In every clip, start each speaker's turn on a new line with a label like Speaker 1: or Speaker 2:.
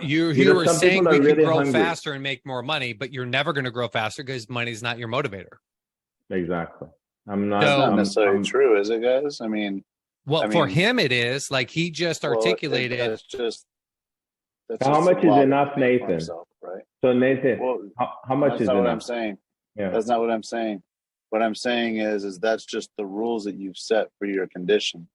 Speaker 1: You were
Speaker 2: Some
Speaker 1: saying
Speaker 2: people
Speaker 1: we
Speaker 2: are
Speaker 1: could
Speaker 2: really
Speaker 1: grow
Speaker 2: hungry.
Speaker 1: faster and make more money, but you're never going to grow faster because money's not your motivator.
Speaker 2: Exactly. I'm not.
Speaker 3: That's not necessarily
Speaker 2: I'm
Speaker 3: true, is it, guys?
Speaker 1: Well, for him, it is. Like he just articulated.
Speaker 3: That's
Speaker 2: how
Speaker 3: just
Speaker 2: much
Speaker 3: a
Speaker 2: is
Speaker 3: lot
Speaker 2: enough,
Speaker 3: to make for
Speaker 2: Nathan?
Speaker 3: himself, right?
Speaker 2: So Nathan,
Speaker 3: Well,
Speaker 2: how much
Speaker 3: that's
Speaker 2: is
Speaker 3: not what
Speaker 2: enough?
Speaker 3: I'm saying.
Speaker 2: Yeah.
Speaker 3: That's not what I'm saying. What I'm saying is that's just the rules that you've set for your condition.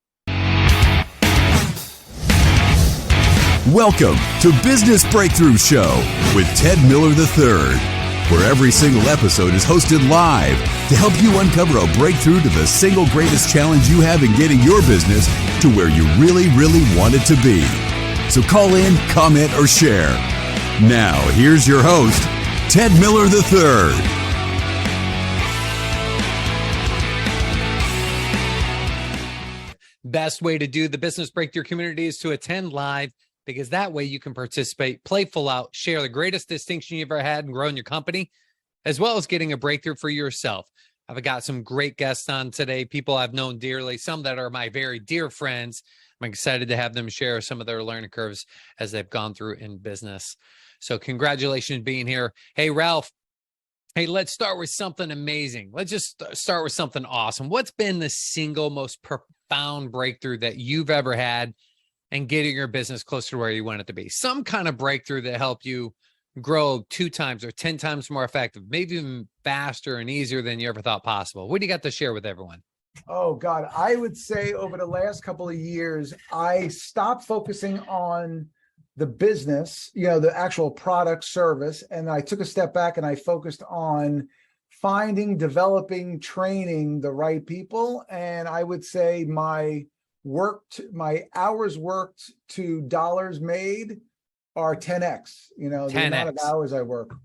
Speaker 4: Welcome to Business Breakthrough Show with Ted Miller III, where every single episode is hosted live to help you uncover a breakthrough to the single greatest challenge you have in getting your business to where you really, really want it to be. So call in, comment, or share. Now, here's your host, Ted Miller III.
Speaker 1: Best way to do the Business Breakthrough community is to attend live, because that way you can participate, play full out, share the greatest distinction you've ever had in growing your company, as well as getting a breakthrough for yourself. I've got some great guests on today, people I've known dearly, some that are my very dear friends. I'm excited to have them share some of their learning curves as they've gone through in business. So congratulations being here. Hey, Ralph. Hey, let's start with something amazing. Let's just start with something awesome. What's been the single most profound breakthrough that you've ever had and getting your business closer to where you want it to be? Some kind of breakthrough that helped you grow 2 times or 10 times more effective, maybe even faster and easier than you ever thought possible. What do you got to share with everyone?
Speaker 5: Oh, God. I would say over the last couple of years, I stopped focusing on the business, the actual product service. And I took a step back and I focused on finding, developing, training the right people. And I would say my hours worked to dollars made are 10x, the
Speaker 1: 10x.
Speaker 5: amount of hours I work.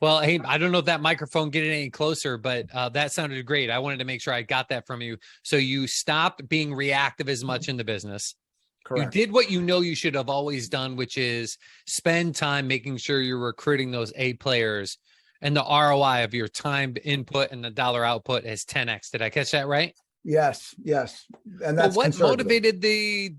Speaker 1: Well, hey, I don't know if that microphone get any closer, but that sounded great. I wanted to make sure I got that from you. So you stopped being reactive as much in the business.
Speaker 5: Correct.
Speaker 1: You did what you know you should have always done, which is spend time making sure you're recruiting those A players, and the ROI of your time input and the dollar output is 10x. Did I catch that right?
Speaker 5: Yes. And that's
Speaker 1: what motivated the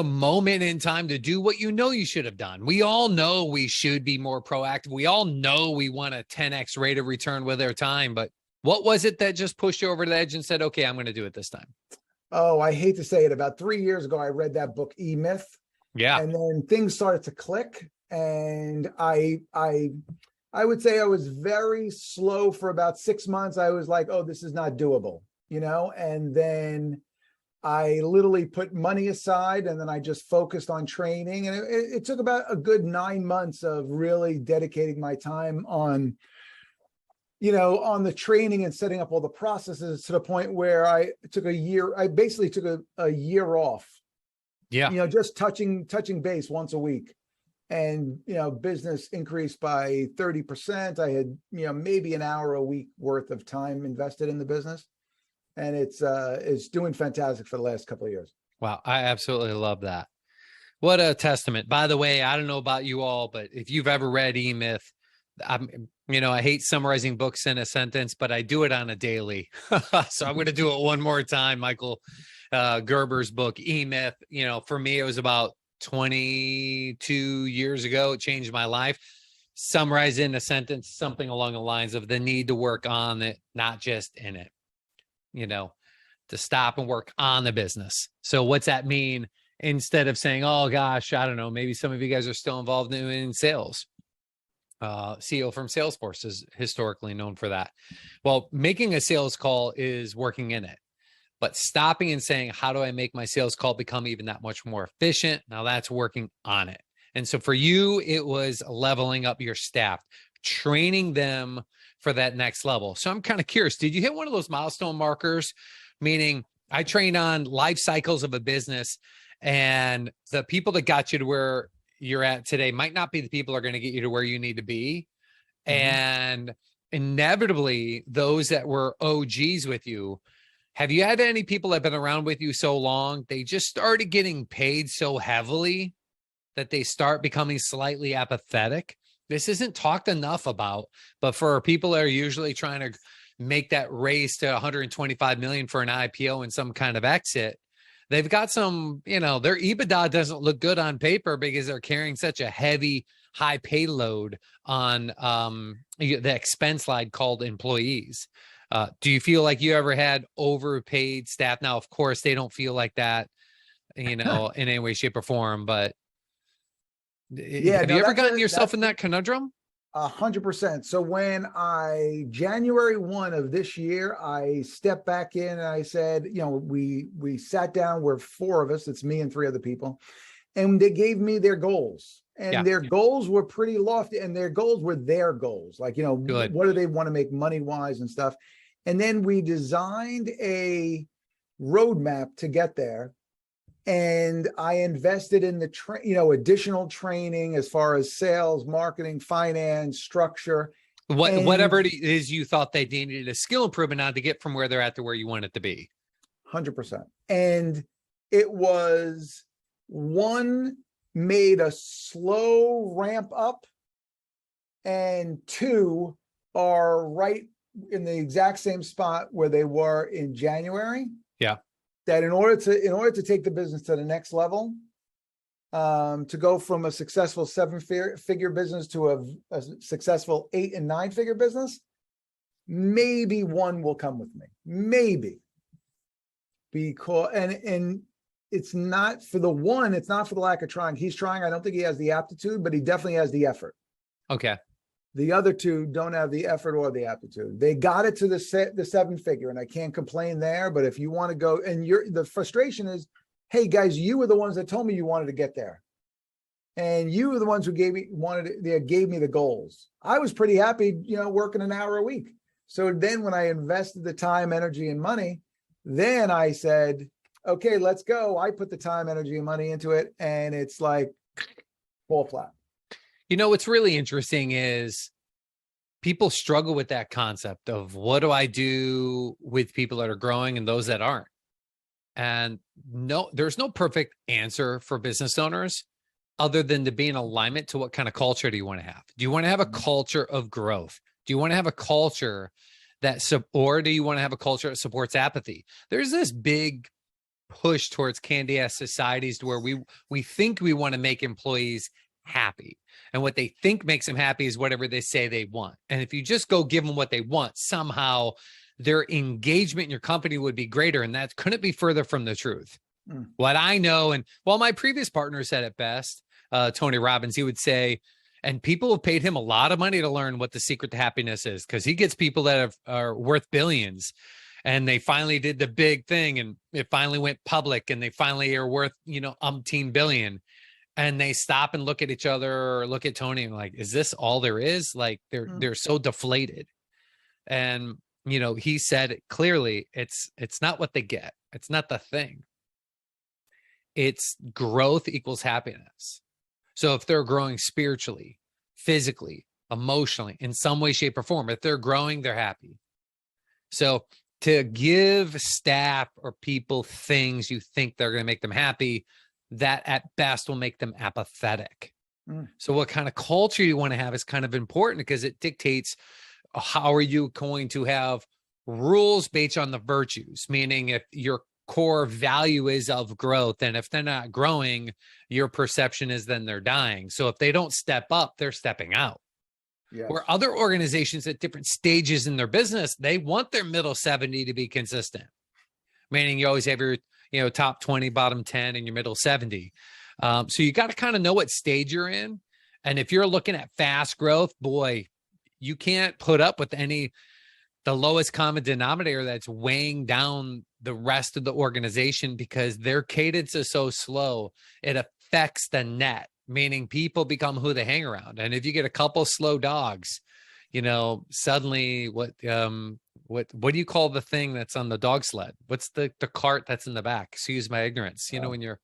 Speaker 1: moment in time to do what you know you should have done? We all know we should be more proactive. We all know we want a 10x rate of return with our time, but what was it that just pushed you over the edge and said, okay, I'm going to do it this time?
Speaker 5: Oh, I hate to say it. About 3 years ago, I read that book, E-Myth.
Speaker 1: Yeah.
Speaker 5: And then things started to click. And I would say I was very slow for about 6 months. I was like, oh, this is not doable, and then I literally put money aside and then I just focused on training. And it took about a good 9 months of really dedicating my time on the training and setting up all the processes to the point where I basically took a year off.
Speaker 1: Yeah.
Speaker 5: Just touching base once a week. And, business increased by 30%. I had, maybe an hour a week worth of time invested in the business. And it's doing fantastic for the last couple of years.
Speaker 1: Wow. I absolutely love that. What a testament. By the way, I don't know about you all, but if you've ever read E-Myth, I hate summarizing books in a sentence, but I do it on a daily. So I'm going to do it one more time. Michael Gerber's book, E-Myth, for me, it was about 22 years ago. It changed my life. Summarize in a sentence, something along the lines of the need to work on it, not just in it, to stop and work on the business. So what's that mean? Instead of saying, oh gosh, I don't know, maybe some of you guys are still involved in sales. CEO from Salesforce is historically known for that. Well, making a sales call is working in it, but stopping and saying, how do I make my sales call become even that much more efficient? Now that's working on it. And so for you, it was leveling up your staff, training them for that next level. So I'm kind of curious, did you hit one of those milestone markers? Meaning I trained on life cycles of a business, and the people that got you to where you're at today might not be the people that are going to get you to where you need to be. Mm-hmm. And inevitably, those that were OGs with you, have you had any people that have been around with you so long, they just started getting paid so heavily that they start becoming slightly apathetic? This isn't talked enough about, but for people that are usually trying to make that race to 125 million for an IPO and some kind of exit, they've got some, their EBITDA doesn't look good on paper because they're carrying such a heavy, high payload on the expense line called employees. Do you feel like you ever had overpaid staff? Now, of course, they don't feel like that, in any way, shape, or form, but
Speaker 5: Yeah,
Speaker 1: have
Speaker 5: no,
Speaker 1: you ever
Speaker 5: that's
Speaker 1: gotten
Speaker 5: a-
Speaker 1: yourself
Speaker 5: that's-
Speaker 1: in that conundrum?
Speaker 5: 100%. So when January 1 of this year, I stepped back in and I said, we sat down, we're 4 of us, it's me and 3 other people, and they gave me their goals. And
Speaker 1: Yeah.
Speaker 5: their goals were pretty lofty, and their goals were their goals. Like,
Speaker 1: Good.
Speaker 5: what do they want to make money wise and stuff. And then we designed a roadmap to get there. And I invested in the additional training as far as sales, marketing, finance, structure.
Speaker 1: Whatever
Speaker 5: And-
Speaker 1: it is you thought they needed a skill improvement on to get from where they're at to where you want it to be.
Speaker 5: 100%. And it was, one, made a slow ramp up, and 2 are right in the exact same spot where they were in January.
Speaker 1: Yeah.
Speaker 5: That in order to take the business to the next level, to go from a successful 7-figure business to a successful 8 and 9-figure business, maybe one will come with me, maybe, because and it's not for the one, it's not for the lack of trying. He's trying. I don't think he has the aptitude, but he definitely has the effort.
Speaker 1: Okay.
Speaker 5: The other 2 don't have the effort or the aptitude. They got it to the 7-figure, and I can't complain there. But if you want to go, and the frustration is, hey guys, you were the ones that told me you wanted to get there, and you were the ones who gave me the goals. I was pretty happy, working an hour a week. So then when I invested the time, energy, and money, then I said, okay, let's go. I put the time, energy, and money into it, and it's like fall flat.
Speaker 1: What's really interesting is people struggle with that concept of what do I do with people that are growing and those that aren't. And no, there's no perfect answer for business owners other than to be in alignment to what kind of culture do you want to have? Do you want to have a culture of growth? Do you want to have a culture or do you want to have a culture that supports apathy? There's this big push towards candy ass societies to where we think we want to make employees happy. And what they think makes them happy is whatever they say they want. And if you just go give them what they want, somehow their engagement in your company would be greater. And that couldn't be further from the truth. What I know, and my previous partner said it best, Tony Robbins, he would say, and people have paid him a lot of money to learn what the secret to happiness is, because he gets people that are worth billions. And they finally did the big thing, and it finally went public, and they finally are worth, umpteen billion. And they stop and look at each other or look at Tony and like, is this all there is? Like they're so deflated. And, he said it clearly, it's not what they get. It's not the thing. It's growth equals happiness. So if they're growing spiritually, physically, emotionally, in some way, shape, or form, if they're growing, they're happy. So to give staff or people things you think they're going to make them happy, that at best will make them apathetic. So what kind of culture you want to have is kind of important, because it dictates how are you going to have rules based on the virtues, meaning if your core value is of growth, and if they're not growing, your perception is then they're dying. So if they don't step up, they're stepping out.
Speaker 5: Yes.
Speaker 1: Where other organizations at different stages in their business, they want their middle 70 to be consistent, meaning you always have your top 20, bottom 10, and your middle 70. So you got to kind of know what stage you're in. And if you're looking at fast growth, boy, you can't put up with the lowest common denominator that's weighing down the rest of the organization, because their cadence is so slow. It affects the net, meaning people become who they hang around. And if you get a couple slow dogs, suddenly what do you call the thing that's on the dog sled? What's the cart that's in the back? Excuse my ignorance. When you're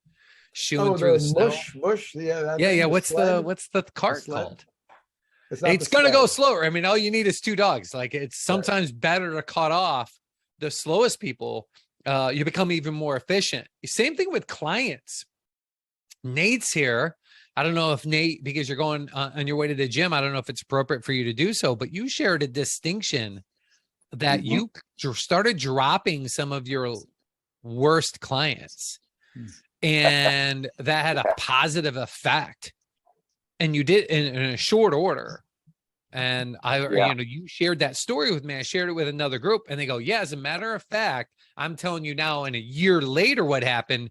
Speaker 1: shooing through the snow.
Speaker 5: Mush. Yeah.
Speaker 1: Yeah. What's the cart
Speaker 5: sled?
Speaker 1: called?
Speaker 5: Not
Speaker 1: It's
Speaker 5: the
Speaker 1: going to go
Speaker 5: sled.
Speaker 1: slower. I mean, all you need is 2 dogs. Like, it's sometimes better to cut off the slowest people. You become even more efficient. Same thing with clients. Nate's here. I don't know if Nate, because you're going on your way to the gym, I don't know if it's appropriate for you to do so, but you shared a distinction that you started dropping some of your worst clients. and that had a positive effect. And you did in a short order. And you shared that story with me. I shared it with another group, and they go, yeah, as a matter of fact, I'm telling you now, and a year later, what happened,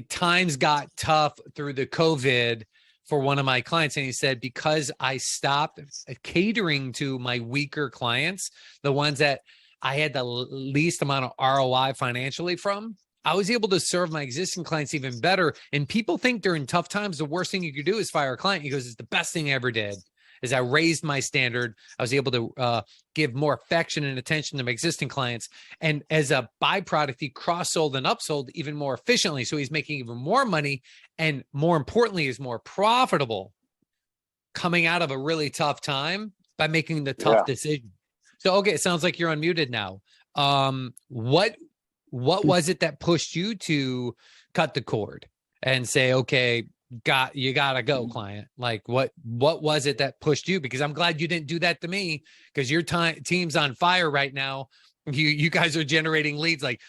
Speaker 1: times got tough through the COVID for one of my clients. And he said, because I stopped catering to my weaker clients, the ones that I had the least amount of ROI financially from, I was able to serve my existing clients even better. And people think during tough times, the worst thing you could do is fire a client. He goes, it's the best thing I ever did. Is I raised my standard. I was able to give more affection and attention to my existing clients. And as a byproduct, he cross-sold and upsold even more efficiently. So he's making even more money. And more importantly, is more profitable coming out of a really tough time by making the tough decision. So, okay, it sounds like you're unmuted now. What was it that pushed you to cut the cord and say, okay, you gotta go, client? Like what was it that pushed you? Because I'm glad you didn't do that to me, because your team's on fire right now. You guys are generating leads. Like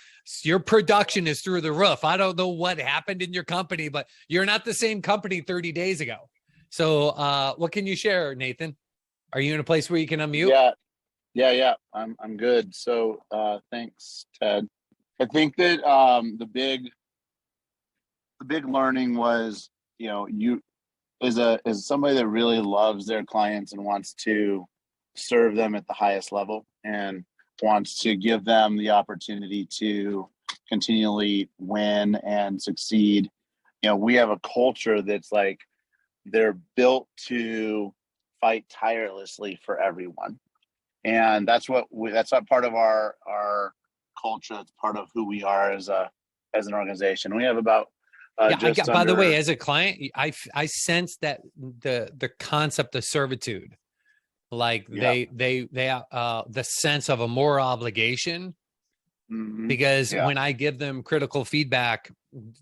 Speaker 1: your production is through the roof. I don't know what happened in your company, but you're not the same company 30 days ago. So what can you share, Nathan? Are you in a place where you can unmute?
Speaker 3: Yeah. I'm good. So thanks, Ted. I think that the big learning was, you as somebody that really loves their clients and wants to serve them at the highest level and wants to give them the opportunity to continually win and succeed. We have a culture that's like, they're built to fight tirelessly for everyone. And that's not part of our culture. It's part of who we are as an organization. We have about
Speaker 1: by the way, as a client, I sense that the concept of servitude, like they the sense of a moral obligation, because when I give them critical feedback,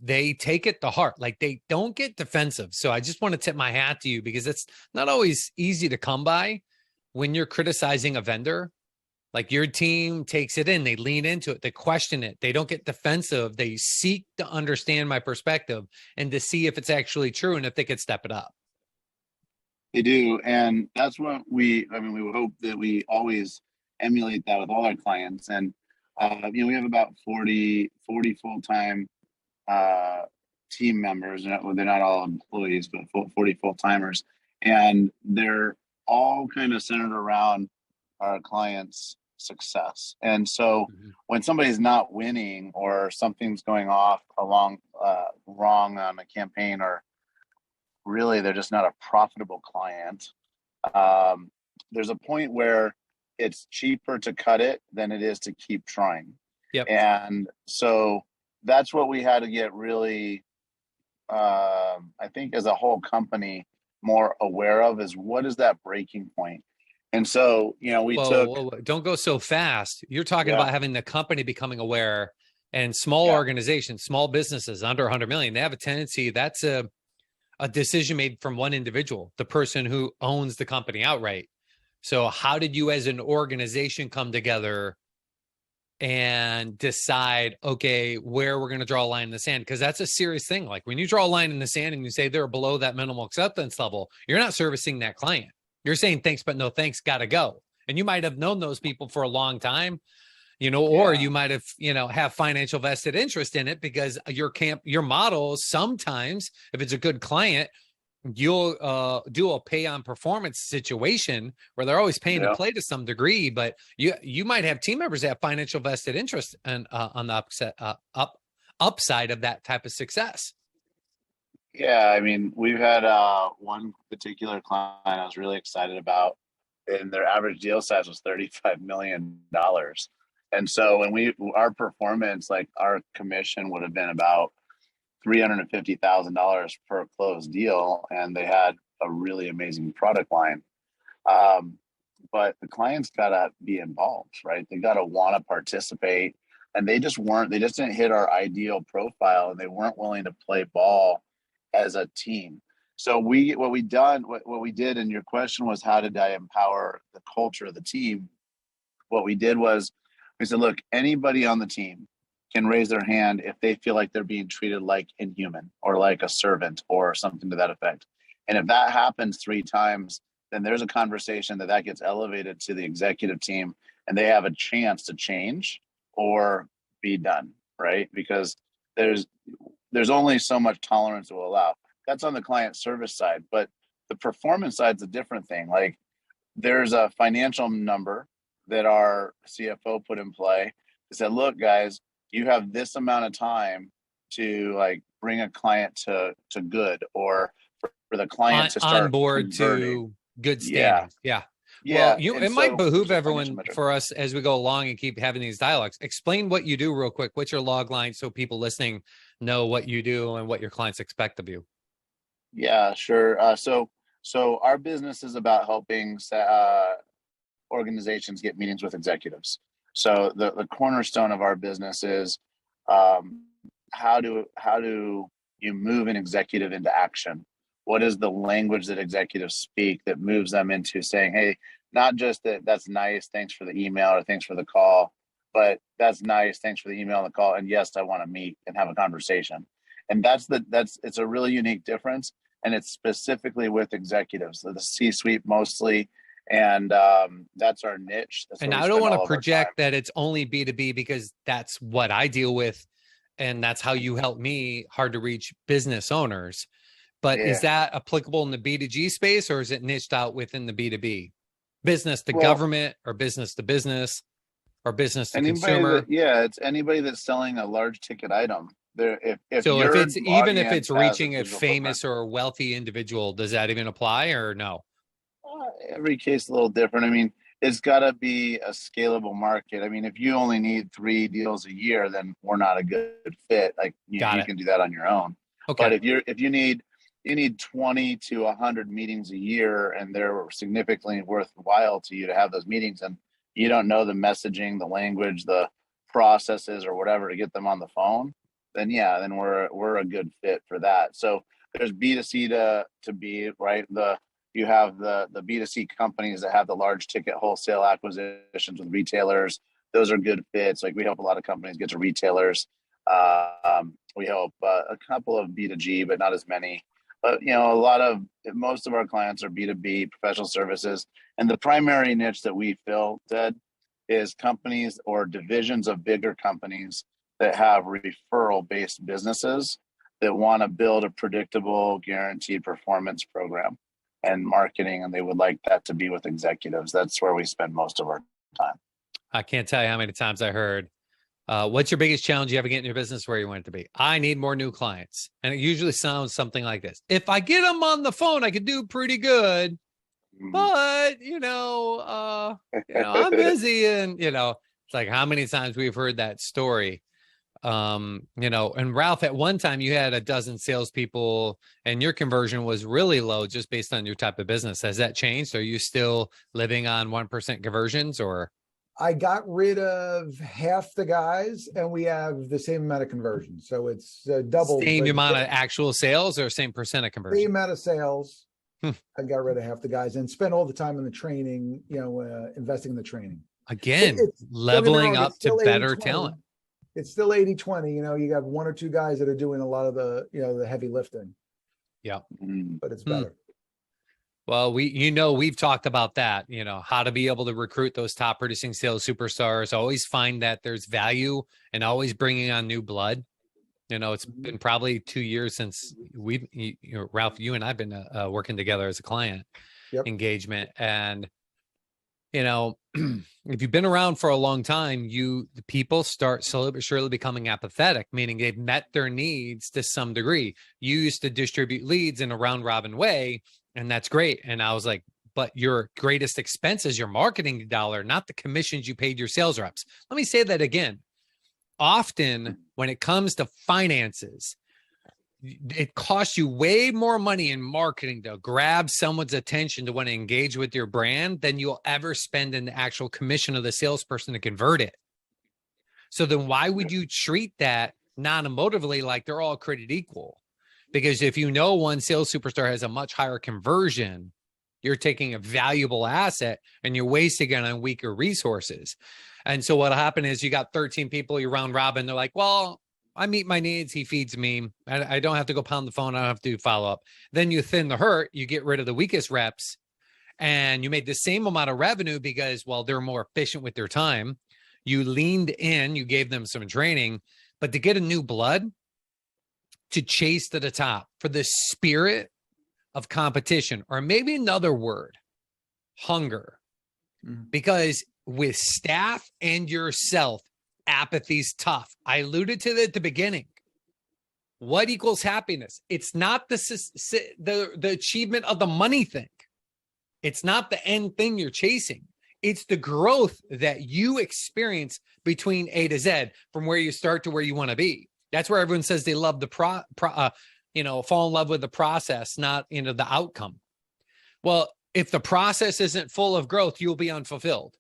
Speaker 1: they take it to heart. Like they don't get defensive. So I just want to tip my hat to you, because it's not always easy to come by when you're criticizing a vendor. Like your team takes it in, they lean into it, they question it, they don't get defensive, they seek to understand my perspective and to see if it's actually true and if they could step it up.
Speaker 3: They do. And that's what we hope that we always emulate that with all our clients. And, we have about 40 full-time team members. They're not all employees, but 40 full-timers. And they're all kind of centered around our clients' success. And so when somebody's not winning or something's going off wrong on a campaign, or really they're just not a profitable client, there's a point where it's cheaper to cut it than it is to keep trying.
Speaker 1: Yep.
Speaker 3: And so that's what we had to get really, I think as a whole company, more aware of, is what is that breaking point? And so,
Speaker 1: don't go so fast. You're talking about having the company becoming aware, and small organizations, small businesses under 100 million, they have a tendency, that's a decision made from one individual, the person who owns the company outright. So how did you as an organization come together and decide, okay, where we're going to draw a line in the sand? Because that's a serious thing. Like when you draw a line in the sand and you say they're below that minimal acceptance level, you're not servicing that client. You're saying thanks, but no thanks, gotta go. And you might have known those people for a long time, or you might have, have financial vested interest in it, because your model, sometimes if it's a good client, you'll do a pay on performance situation where they're always paying to play to some degree, but you might have team members that have financial vested interest and on the upside of that type of success.
Speaker 3: Yeah, we've had one particular client I was really excited about, and their average deal size was $35 million. And so when our performance, like our commission would have been about $350,000 per closed deal, and they had a really amazing product line. But the clients gotta be involved, right? They gotta want to participate, and they just didn't hit our ideal profile, and they weren't willing to play ball as a team. So what we did, and your question was, how did I empower the culture of the team? What we did was we said, look, anybody on the team can raise their hand if they feel like they're being treated like inhuman or like a servant or something to that effect. And if that happens 3 times, then there's a conversation that gets elevated to the executive team, and they have a chance to change or be done, right? Because there's only so much tolerance we'll allow. That's on the client service side, but the performance side is a different thing. Like, there's a financial number that our CFO put in play. He said, look, guys, you have this amount of time to like bring a client to good, or for the client to start
Speaker 1: on board
Speaker 3: converting.
Speaker 1: to good standings. Yeah.
Speaker 3: Yeah.
Speaker 1: Well,
Speaker 3: and
Speaker 1: it might
Speaker 3: so
Speaker 1: behoove
Speaker 3: there's a financial
Speaker 1: everyone
Speaker 3: metric.
Speaker 1: for us as we go along and keep having these dialogues. Explain what you do real quick. What's your log line so people listening know what you do and what your clients expect of you?
Speaker 3: Yeah, sure. So our business is about helping organizations get meetings with executives. So the cornerstone of our business is how do you move an executive into action? What is the language that executives speak that moves them into saying, hey, not just that's nice, thanks for the email or thanks for the call, but that's nice, thanks for the email and the call, and yes, I want to meet and have a conversation. And it's a really unique difference, and it's specifically with executives, the C-suite mostly, and that's our niche. That's
Speaker 1: And
Speaker 3: where we
Speaker 1: I don't
Speaker 3: spend
Speaker 1: want
Speaker 3: all
Speaker 1: to
Speaker 3: of our
Speaker 1: project
Speaker 3: time.
Speaker 1: that it's only B2B, because that's what I deal with. And that's how you help me, hard to reach business owners. But is that applicable in the B2G space, or is it niched out within the B2B? Business to government, or business to business, or business to consumer?
Speaker 3: It's anybody that's selling a large ticket item. If
Speaker 1: So if
Speaker 3: your
Speaker 1: it's, even if
Speaker 3: audience
Speaker 1: it's
Speaker 3: has
Speaker 1: reaching a
Speaker 3: digital
Speaker 1: famous or a wealthy individual, does that even apply or no?
Speaker 3: footprint, every case is a little different. I mean, it's got to be a scalable market. I mean, if you only need 3 deals a year, then we're not a good fit. Like you can do that on your own.
Speaker 1: Okay.
Speaker 3: But if you need 20 to 100 meetings a year, and they're significantly worthwhile to you to have those meetings, and you don't know the messaging, the language, the processes, or whatever to get them on the phone, then we're a good fit for that. So there's B2C to B, right? You have the B2C companies that have the large ticket wholesale acquisitions with retailers. Those are good fits. Like, we help a lot of companies get to retailers. We help a couple of B2G, but not as many. But most of our clients are B2B professional services, and the primary niche that we fill, Ted, is companies or divisions of bigger companies that have referral-based businesses that want to build a predictable, guaranteed performance program and marketing, and they would like that to be with executives. That's where we spend most of our time.
Speaker 1: I can't tell you how many times I heard, what's your biggest challenge you ever get in your business where you want it to be? I need more new clients. And it usually sounds something like this. If I get them on the phone, I could do pretty good, but I'm busy, and it's like, how many times we've heard that story. And Ralph, at one time you had a dozen salespeople and your conversion was really low just based on your type of business. Has that changed? Are you still living on 1% conversions, or?
Speaker 5: I got rid of half the guys, and we have the same amount of conversions. So it's double.
Speaker 1: Same amount of actual sales, or same percent of conversion?
Speaker 5: Same amount of sales. I got rid of half the guys and spent all the time in the training, investing in the training.
Speaker 1: Again, leveling up to better talent.
Speaker 5: It's still 80-20. You got 1 or 2 guys that are doing a lot of the heavy lifting.
Speaker 1: Yeah.
Speaker 5: But it's better.
Speaker 1: Well, we've talked about that, how to be able to recruit those top producing sales superstars, always find that there's value, and always bringing on new blood. It's been probably 2 years since Ralph, you and I've been working together as a client engagement. And, if you've been around for a long time, the people start slowly but surely becoming apathetic, meaning they've met their needs to some degree. You used to distribute leads in a round robin way, and that's great. And I was like, but your greatest expense is your marketing dollar, not the commissions you paid your sales reps. Let me say that again. Often when it comes to finances, it costs you way more money in marketing to grab someone's attention to want to engage with your brand than you'll ever spend in the actual commission of the salesperson to convert it. So then why would you treat that non-emotively like they're all created equal? Because if one sales superstar has a much higher conversion You're taking a valuable asset and you're wasting it on weaker resources. And so what'll happen is you got 13 people, you round robin. They're like, well, I meet my needs. He feeds me. I don't have to go pound the phone. I don't have to do follow up. Then you thin the herd. You get rid of the weakest reps and you made the same amount of revenue because, well, they're more efficient with their time. You leaned in, you gave them some training, but to get a new blood, to chase to the top for the spirit of competition, or maybe another word, hunger. Because with staff and yourself, apathy's tough. I alluded to it at the beginning. What equals happiness? It's not the achievement of the money thing. It's not the end thing you're chasing. It's the growth that you experience between A to Z, from where you start to where you want to be. That's where everyone says they love the fall in love with the process, not the outcome. Well, if the process isn't full of growth, you'll be unfulfilled.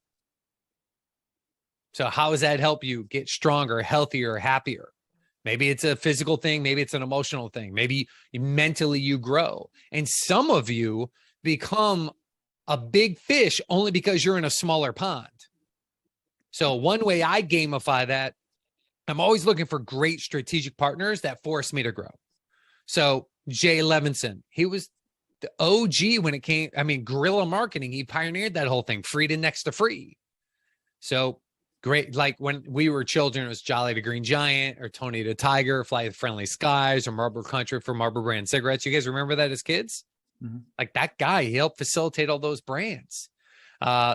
Speaker 1: So how does that help you get stronger, healthier, happier? Maybe it's a physical thing. Maybe it's an emotional thing. Maybe mentally you grow. And some of you become a big fish only because you're in a smaller pond. So one way I gamify that, I'm always looking for great strategic partners that force me to grow. So Jay Levinson, he was the OG when it came, guerrilla marketing. He pioneered that whole thing, free to next to free. So great. Like when we were children, it was Jolly the Green Giant or Tony the Tiger, Fly the Friendly Skies, or Marlboro Country for Marlboro brand cigarettes. You guys remember that as kids? Mm-hmm. Like that guy, he helped facilitate all those brands.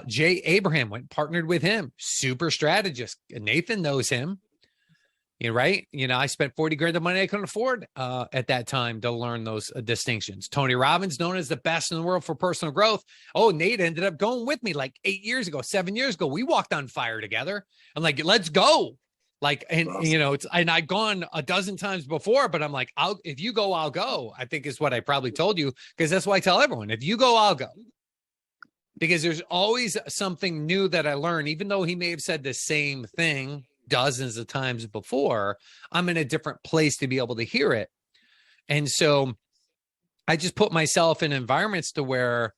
Speaker 1: Jay Abraham went partnered with him, super strategist. Nathan knows him. Right? I spent 40 grand of money I couldn't afford at that time to learn those distinctions. Tony Robbins, known as the best in the world for personal growth. Oh, Nate ended up going with me like 7 years ago. We walked on fire together. I'm like, let's go. Like, and and I'd gone a dozen times before, but I'm like, if you go, I'll go, I think is what I probably told you, because that's why I tell everyone, if you go, I'll go. Because there's always something new that I learn, even though he may have said the same thing dozens of times before, I'm in a different place to be able to hear it. And so I just put myself in environments to where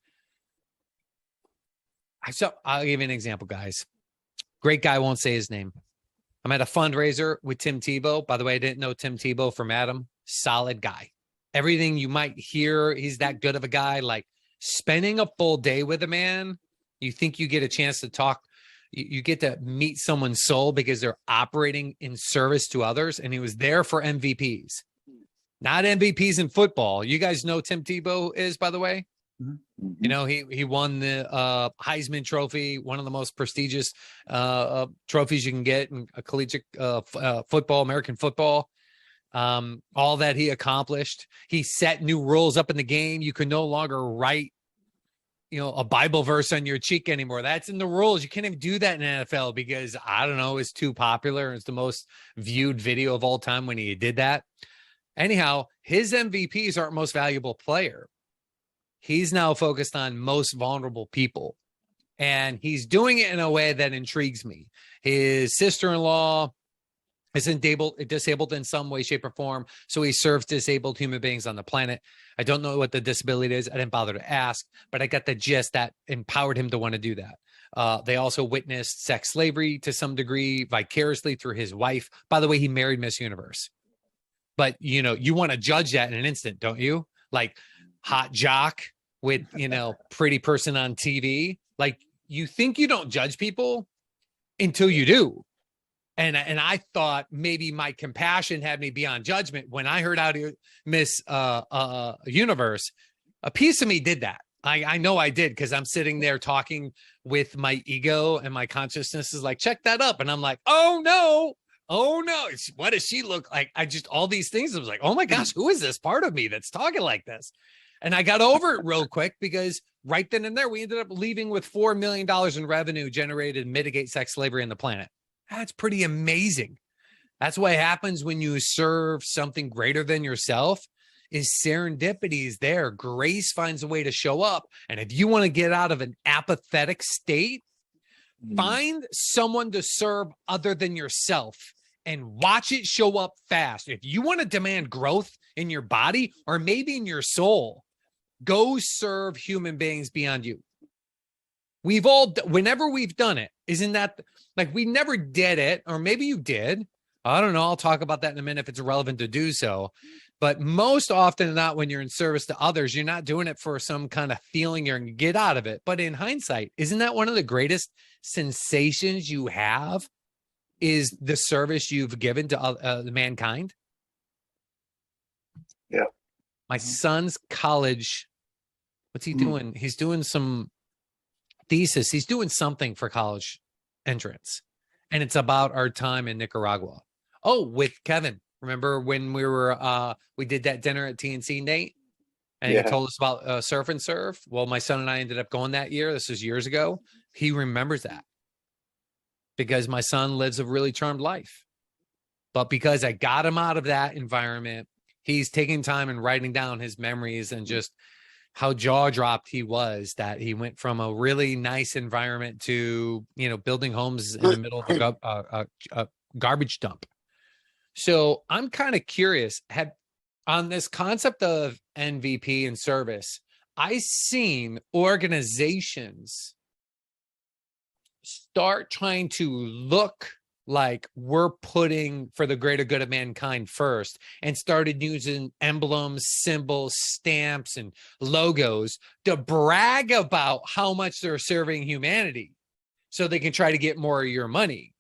Speaker 1: I'll give you an example, guys. Great guy, won't say his name. I'm at a fundraiser with Tim Tebow. By the way, I didn't know Tim Tebow from Adam. Solid guy. Everything you might hear, he's that good of a guy. Like spending a full day with a man, you think you get a chance to talk. You get to meet someone's soul because they're operating in service to others. And he was there for MVPs, not MVPs in football. You guys know Tim Tebow is, by the way. Mm-hmm. He won the Heisman Trophy, one of the most prestigious trophies you can get in a collegiate football, American football. All that he accomplished. He set new rules up in the game. You can no longer write a Bible verse on your cheek anymore. That's in the rules. You can't even do that in NFL because, I don't know, it's too popular. It's the most viewed video of all time when he did that. Anyhow, his MVPs aren't most valuable player. He's now focused on most vulnerable people. And he's doing it in a way that intrigues me. His sister-in-law is disabled in some way, shape, or form. So he serves disabled human beings on the planet. I don't know what the disability is. I didn't bother to ask, but I got the gist that empowered him to want to do that. They also witnessed sex slavery to some degree vicariously through his wife. By the way, he married Miss Universe. But, you want to judge that in an instant, don't you? Like hot jock with, pretty person on TV. Like you think you don't judge people until you do. And I thought maybe my compassion had me beyond judgment. When I heard out of Miss Universe, a piece of me did that. I know I did, because I'm sitting there talking with my ego, and my consciousness is like, check that up. And I'm like, oh no, what does she look like? All these things. I was like, oh my gosh, who is this part of me that's talking like this? And I got over it real quick, because right then and there, we ended up leaving with $4 million in revenue generated to mitigate sex slavery on the planet. That's pretty amazing. That's what happens when you serve something greater than yourself. Is serendipity is there. Grace finds a way to show up. And if you want to get out of an apathetic state, find someone to serve other than yourself and watch it show up fast. If you want to demand growth in your body or maybe in your soul, Go serve human beings beyond you. Whenever we've done it, isn't that like we never did it, or maybe you did. I don't know. I'll talk about that in a minute if it's relevant to do so. But most often than not, when you're in service to others, you're not doing it for some kind of feeling you're going to get out of it. But in hindsight, isn't that one of the greatest sensations you have is the service you've given to mankind?
Speaker 3: Yeah.
Speaker 1: My son's college, what's he doing? He's doing some thesis. He's doing something for college entrance. And it's about our time in Nicaragua. Oh, with Kevin. Remember when we did that dinner at TNC, Nate? And he told us about Surf and Serve? Well, my son and I ended up going that year. This was years ago. He remembers that because my son lives a really charmed life. But because I got him out of that environment, he's taking time and writing down his memories and just how jaw-dropped he was that he went from a really nice environment to, building homes in the middle of a garbage dump. So I'm kind of curious, on this concept of MVP and service, I've seen organizations start trying to look like we're putting for the greater good of mankind first and started using emblems, symbols, stamps, and logos to brag about how much they're serving humanity so they can try to get more of your money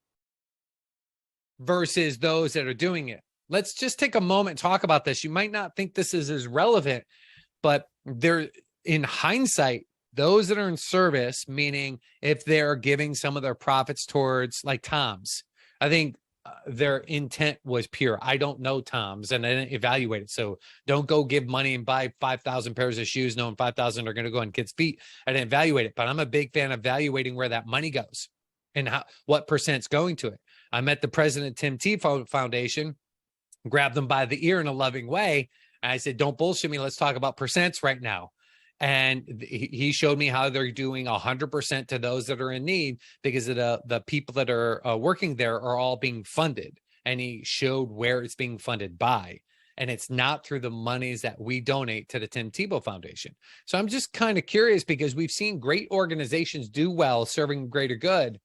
Speaker 1: versus those that are doing it. Let's just take a moment and talk about this. You might not think this is as relevant, but they're in hindsight, those that are in service, meaning if they're giving some of their profits towards like Tom's, I think their intent was pure. I don't know Tom's and I didn't evaluate it. So don't go give money and buy 5,000 pairs of shoes knowing 5,000 are going to go on kids' feet. I didn't evaluate it, but I'm a big fan of evaluating where that money goes and what percent's going to it. I met the president, Tim Tebow Foundation, grabbed them by the ear in a loving way. And I said, don't bullshit me. Let's talk about percents right now. And he showed me how they're doing 100% to those that are in need because of the people that are working there are all being funded. And he showed where it's being funded by. And it's not through the monies that we donate to the Tim Tebow Foundation. So I'm just kind of curious because we've seen great organizations do well serving greater good.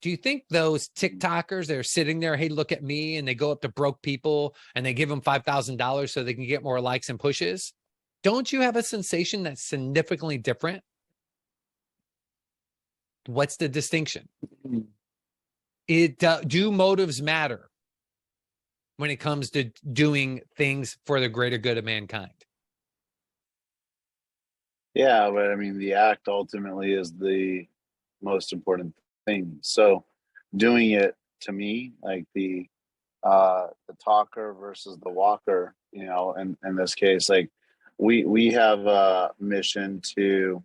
Speaker 1: Do you think those TikTokers, they're sitting there, hey, look at me, and they go up to broke people and they give them $5,000 so they can get more likes and pushes? Don't you have a sensation that's significantly different? What's the distinction? Do motives matter when it comes to doing things for the greater good of mankind?
Speaker 3: Yeah, but I mean, the act ultimately is the most important thing. So doing it, to me, like the talker versus the walker, in this case, like we have a mission to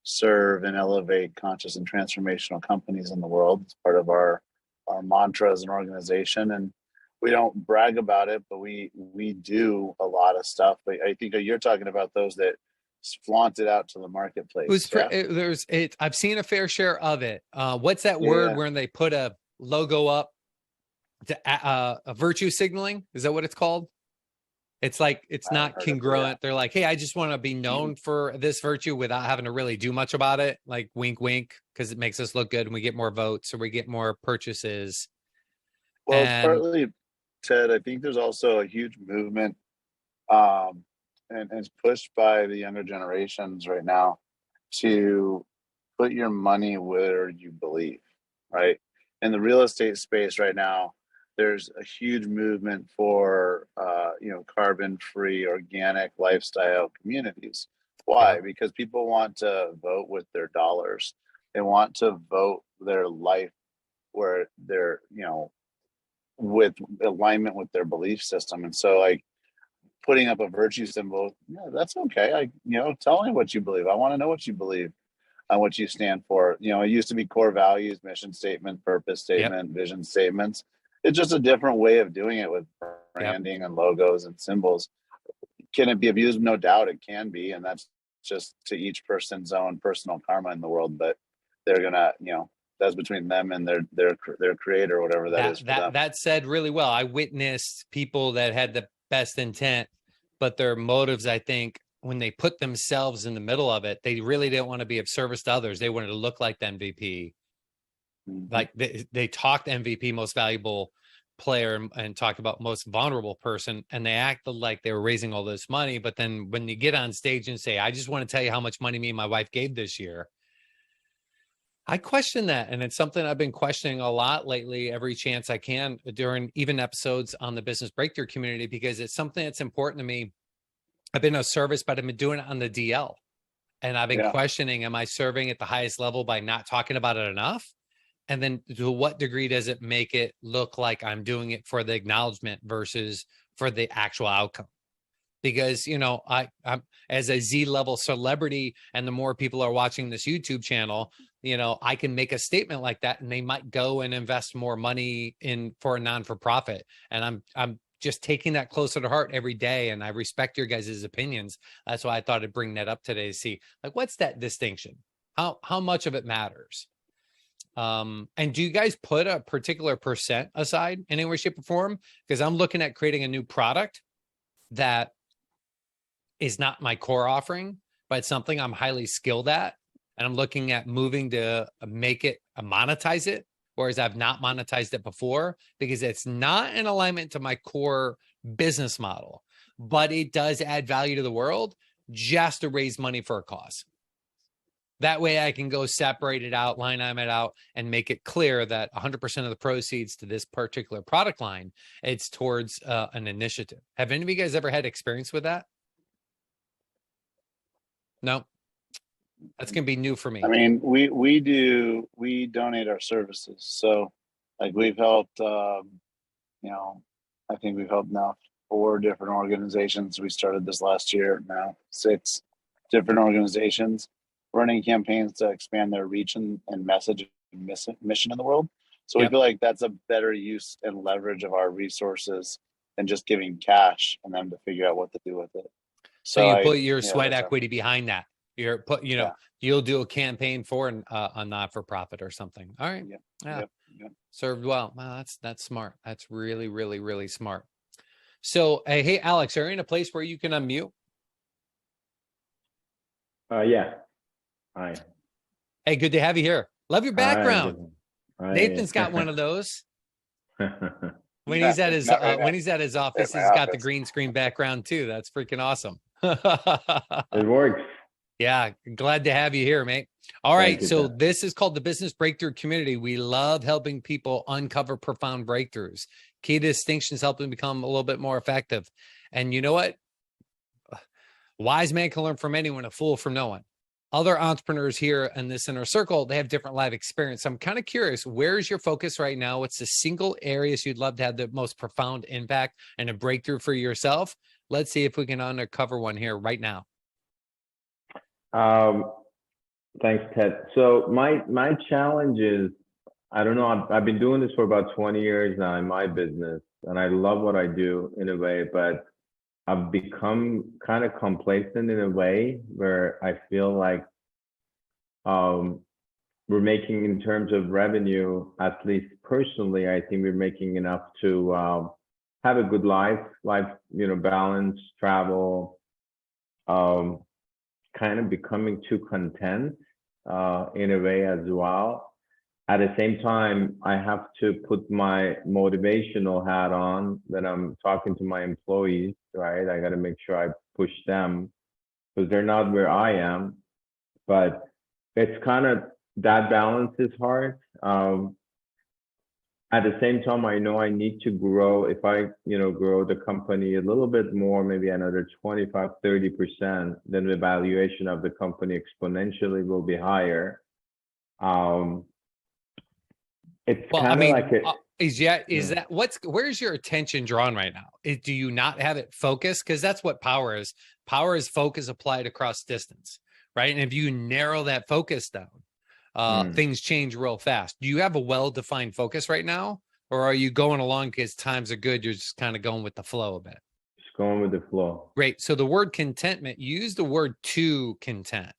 Speaker 3: serve and elevate conscious and transformational companies in the world. It's part of our mantra as an organization, and we don't brag about it, but we do a lot of stuff. But I think you're talking about those that flaunt it out to the marketplace.
Speaker 1: I've seen a fair share of it. What's that word when they put a logo up to a virtue signaling? Is that what it's called? It's like, it's not congruent. They're like, hey, I just want to be known for this virtue without having to really do much about it. Like wink, wink, because it makes us look good and we get more votes or we get more purchases.
Speaker 3: Well, it's partly, Ted, I think there's also a huge movement and it's pushed by the younger generations right now to put your money where you believe, right? In the real estate space right now, there's a huge movement for, carbon-free, organic lifestyle communities. Why? Because people want to vote with their dollars. They want to vote their life where they're, with alignment with their belief system. And so, like, putting up a virtue symbol, that's okay. Tell me what you believe. I want to know what you believe and what you stand for. It used to be core values, mission statement, purpose statement, vision statements. It's just a different way of doing it with branding and logos and symbols. Can it be abused? No doubt it can be. And that's just to each person's own personal karma in the world. But they're going to, that's between them and their creator, whatever that is for them.
Speaker 1: That said really well. I witnessed people that had the best intent, but their motives, I think, when they put themselves in the middle of it, they really didn't want to be of service to others. They wanted to look like the MVP. Like they talked MVP, most valuable player, and talked about most vulnerable person, and they acted like they were raising all this money. But then when you get on stage and say, I just want to tell you how much money me and my wife gave this year, I question that. And it's something I've been questioning a lot lately, every chance I can during even episodes on the Business Breakthrough community, because it's something that's important to me. I've been of service, but I've been doing it on the DL. And I've been questioning, am I serving at the highest level by not talking about it enough? And then to what degree does it make it look like I'm doing it for the acknowledgement versus for the actual outcome? Because, you know, I'm as a Z-level celebrity, and the more people are watching this YouTube channel, you know, I can make a statement like that and they might go and invest more money in for a non-for-profit. And I'm just taking that closer to heart every day. And I respect your guys' opinions. That's why I thought I'd bring that up today to see, like, what's that distinction? How much of it matters? And do you guys put a particular percent aside in any way, shape, or form? Because I'm looking at creating a new product that is not my core offering, but it's something I'm highly skilled at. And I'm looking at moving to make it, monetize it, whereas I've not monetized it before, because it's not in alignment to my core business model, but it does add value to the world just to raise money for a cause. That way I can go separate it out, line item it out, and make it clear that 100% of the proceeds to this particular product line, it's towards an initiative. Have any of you guys ever had experience with that? No, that's going to be new for me.
Speaker 3: I mean, we donate our services. So like we've helped, you know, I think we've helped now 4 different organizations. We started this last year, now 6 different organizations running campaigns to expand their reach and message and mission in the world. So we feel like that's a better use and leverage of our resources than just giving cash and them to figure out what to do with it.
Speaker 1: So you put your sweat equity behind that. You're put, you know, you'll do a campaign for a not-for-profit or something. All right.
Speaker 3: Yep.
Speaker 1: Served well. Wow, that's smart. That's really, really, really smart. So, hey, Alex, are you in a place where you can unmute?
Speaker 2: Yeah. Hi.
Speaker 1: Hey, good to have you here. Love your background.
Speaker 2: Hi.
Speaker 1: Nathan's got one of those. When
Speaker 3: Yeah,
Speaker 1: he's at his
Speaker 3: not right now.
Speaker 1: when he's at his office,
Speaker 3: At
Speaker 1: he's
Speaker 3: my
Speaker 1: got the
Speaker 3: office.
Speaker 1: green screen background too. That's freaking awesome.
Speaker 2: It works.
Speaker 1: Yeah, glad to have you here, mate. All right,
Speaker 2: Thank you,
Speaker 1: so
Speaker 2: Ted.
Speaker 1: this is called the Business Breakthrough Community. We love helping people uncover profound breakthroughs. Key distinctions help them become a little bit more effective. And you know what? Wise man can learn from anyone, a fool from no one. Other entrepreneurs here in this inner circle, they have different life experience. So I'm kind of curious, where's your focus right now? What's the single areas you'd love to have the most profound impact and a breakthrough for yourself? Let's see if we can uncover one here right now.
Speaker 2: Thanks, Ted. So my challenge is, I don't know, I've been doing this for about 20 years now in my business, and I love what I do in a way, but I've become kind of complacent in a way where I feel like we're making, in terms of revenue, at least personally, I think we're making enough to have a good life, you know, balance, travel, kind of becoming too content in a way as well. At the same time, I have to put my motivational hat on when I'm talking to my employees, right? I got to make sure I push them because they're not where I am. But it's kind of, that balance is hard. At the same time, I know I need to grow. If I, you know, grow the company a little bit more, maybe another 25, 30%, then the valuation of the company exponentially will be higher. It's
Speaker 1: Well,
Speaker 2: kind
Speaker 1: I
Speaker 2: of
Speaker 1: mean,
Speaker 2: like a,
Speaker 1: is that where's your attention drawn right now? Do you not have it focused? Because that's what power is. Power is focus applied across distance, right? And if you narrow that focus down, things change real fast. Do you have a well-defined focus right now? Or are you going along because times are good, you're just kind of going with the flow a bit?
Speaker 2: just going with the flow.
Speaker 1: Great. So the word contentment, you use the word too content.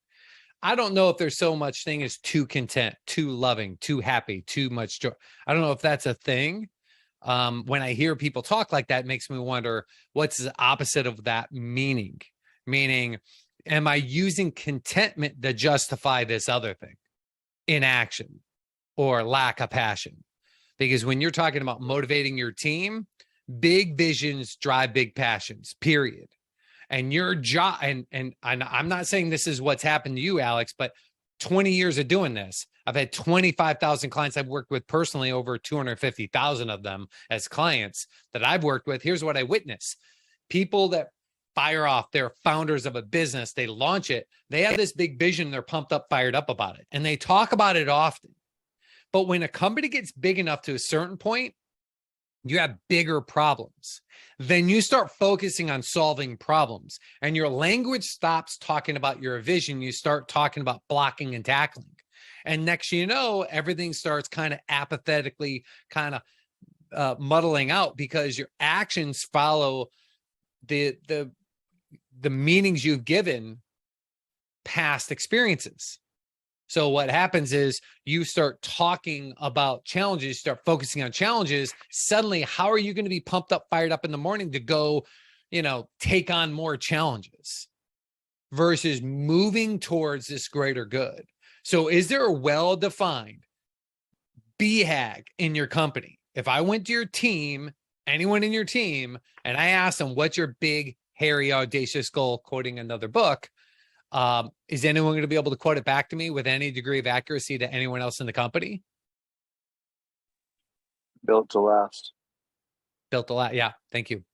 Speaker 1: I don't know if there's so much thing as too content, too loving, too happy, too much joy. I don't know if that's a thing. When I hear people talk like that, it makes me wonder what's the opposite of that meaning. Meaning, am I using contentment to justify this other thing? Inaction or lack of passion? Because when you're talking about motivating your team, big visions drive big passions, period. And your job, and I'm not saying this is what's happened to you, Alex, but 20 years of doing this, I've had 25,000 clients I've worked with personally, over 250,000 of them as clients that I've worked with. Here's what I witness. People that fire off, they're founders of a business, they launch it, they have this big vision, they're pumped up, fired up about it, and they talk about it often. But when a company gets big enough to a certain point, you have bigger problems. Then you start focusing on solving problems, and your language stops talking about your vision. You start talking about blocking and tackling. And next, you know, everything starts kind of apathetically kind of muddling out, because your actions follow the meanings you've given past experiences. So what happens is you start talking about challenges, start focusing on challenges. Suddenly, how are you going to be pumped up, fired up in the morning to go, you know, take on more challenges versus moving towards this greater good? So is there a well-defined BHAG in your company? If I went to your team, anyone in your team, and I asked them, what's your big, hairy, audacious goal, quoting another book, is anyone going to be able to quote it back to me with any degree of accuracy to anyone else in the company?
Speaker 3: Built to last.
Speaker 1: Built to last. Yeah, thank you.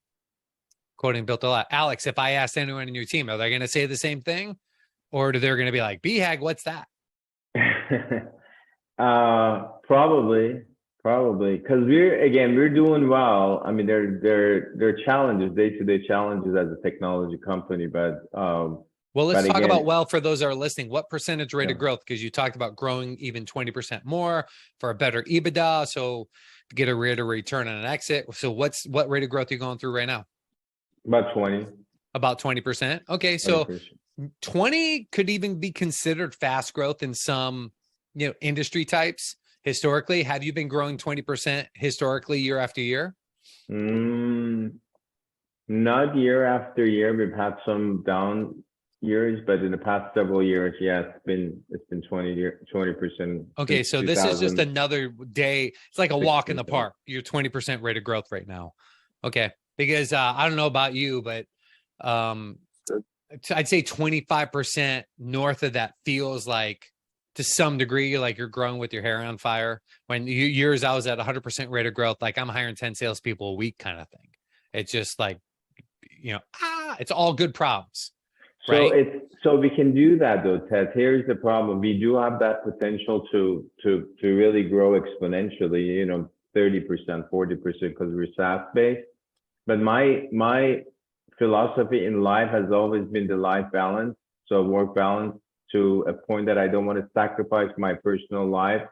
Speaker 1: Quoting built to last. Alex, if I asked anyone in your team, are they going to say the same thing? Or are they going to be like, BHAG, what's that?
Speaker 2: Probably, because we're doing well. I mean, there are challenges, day-to-day challenges as a technology company, but
Speaker 1: well, let's
Speaker 2: but
Speaker 1: talk
Speaker 2: again,
Speaker 1: about, well, for those that are listening, what percentage rate of
Speaker 2: Yeah.
Speaker 1: growth? Because you talked about growing even 20% more for a better EBITDA. So get a rate of return on an exit. So what rate of growth are you going through right now?
Speaker 2: about 20.
Speaker 1: About 20%. Okay. So
Speaker 2: 20%.
Speaker 1: 20 could even be considered fast growth in some, you know, industry types. Historically, have you been growing 20% historically year after year?
Speaker 2: Not year after year. We've had some down years, but in the past several years, yeah, it's been 20%.
Speaker 1: Okay,
Speaker 2: since
Speaker 1: so this is just
Speaker 2: 2000.
Speaker 1: another day. It's like a walk in the
Speaker 2: 16,
Speaker 1: park. You're 20% rate of growth right now. Okay, because I don't know about you, but I'd say 25% north of that feels like, to some degree, like you're growing with your hair on fire. When years I was at 100% rate of growth, like I'm hiring 10 salespeople a week kind of thing. It's just like, you know, it's all good problems. Right.
Speaker 2: So we can do that though, Ted. Here's the problem. We do have that potential to really grow exponentially, you know, 30%, 40%, because we're SaaS based. But my philosophy in life has always been the life balance. So work balance, to a point that I don't want to sacrifice my personal life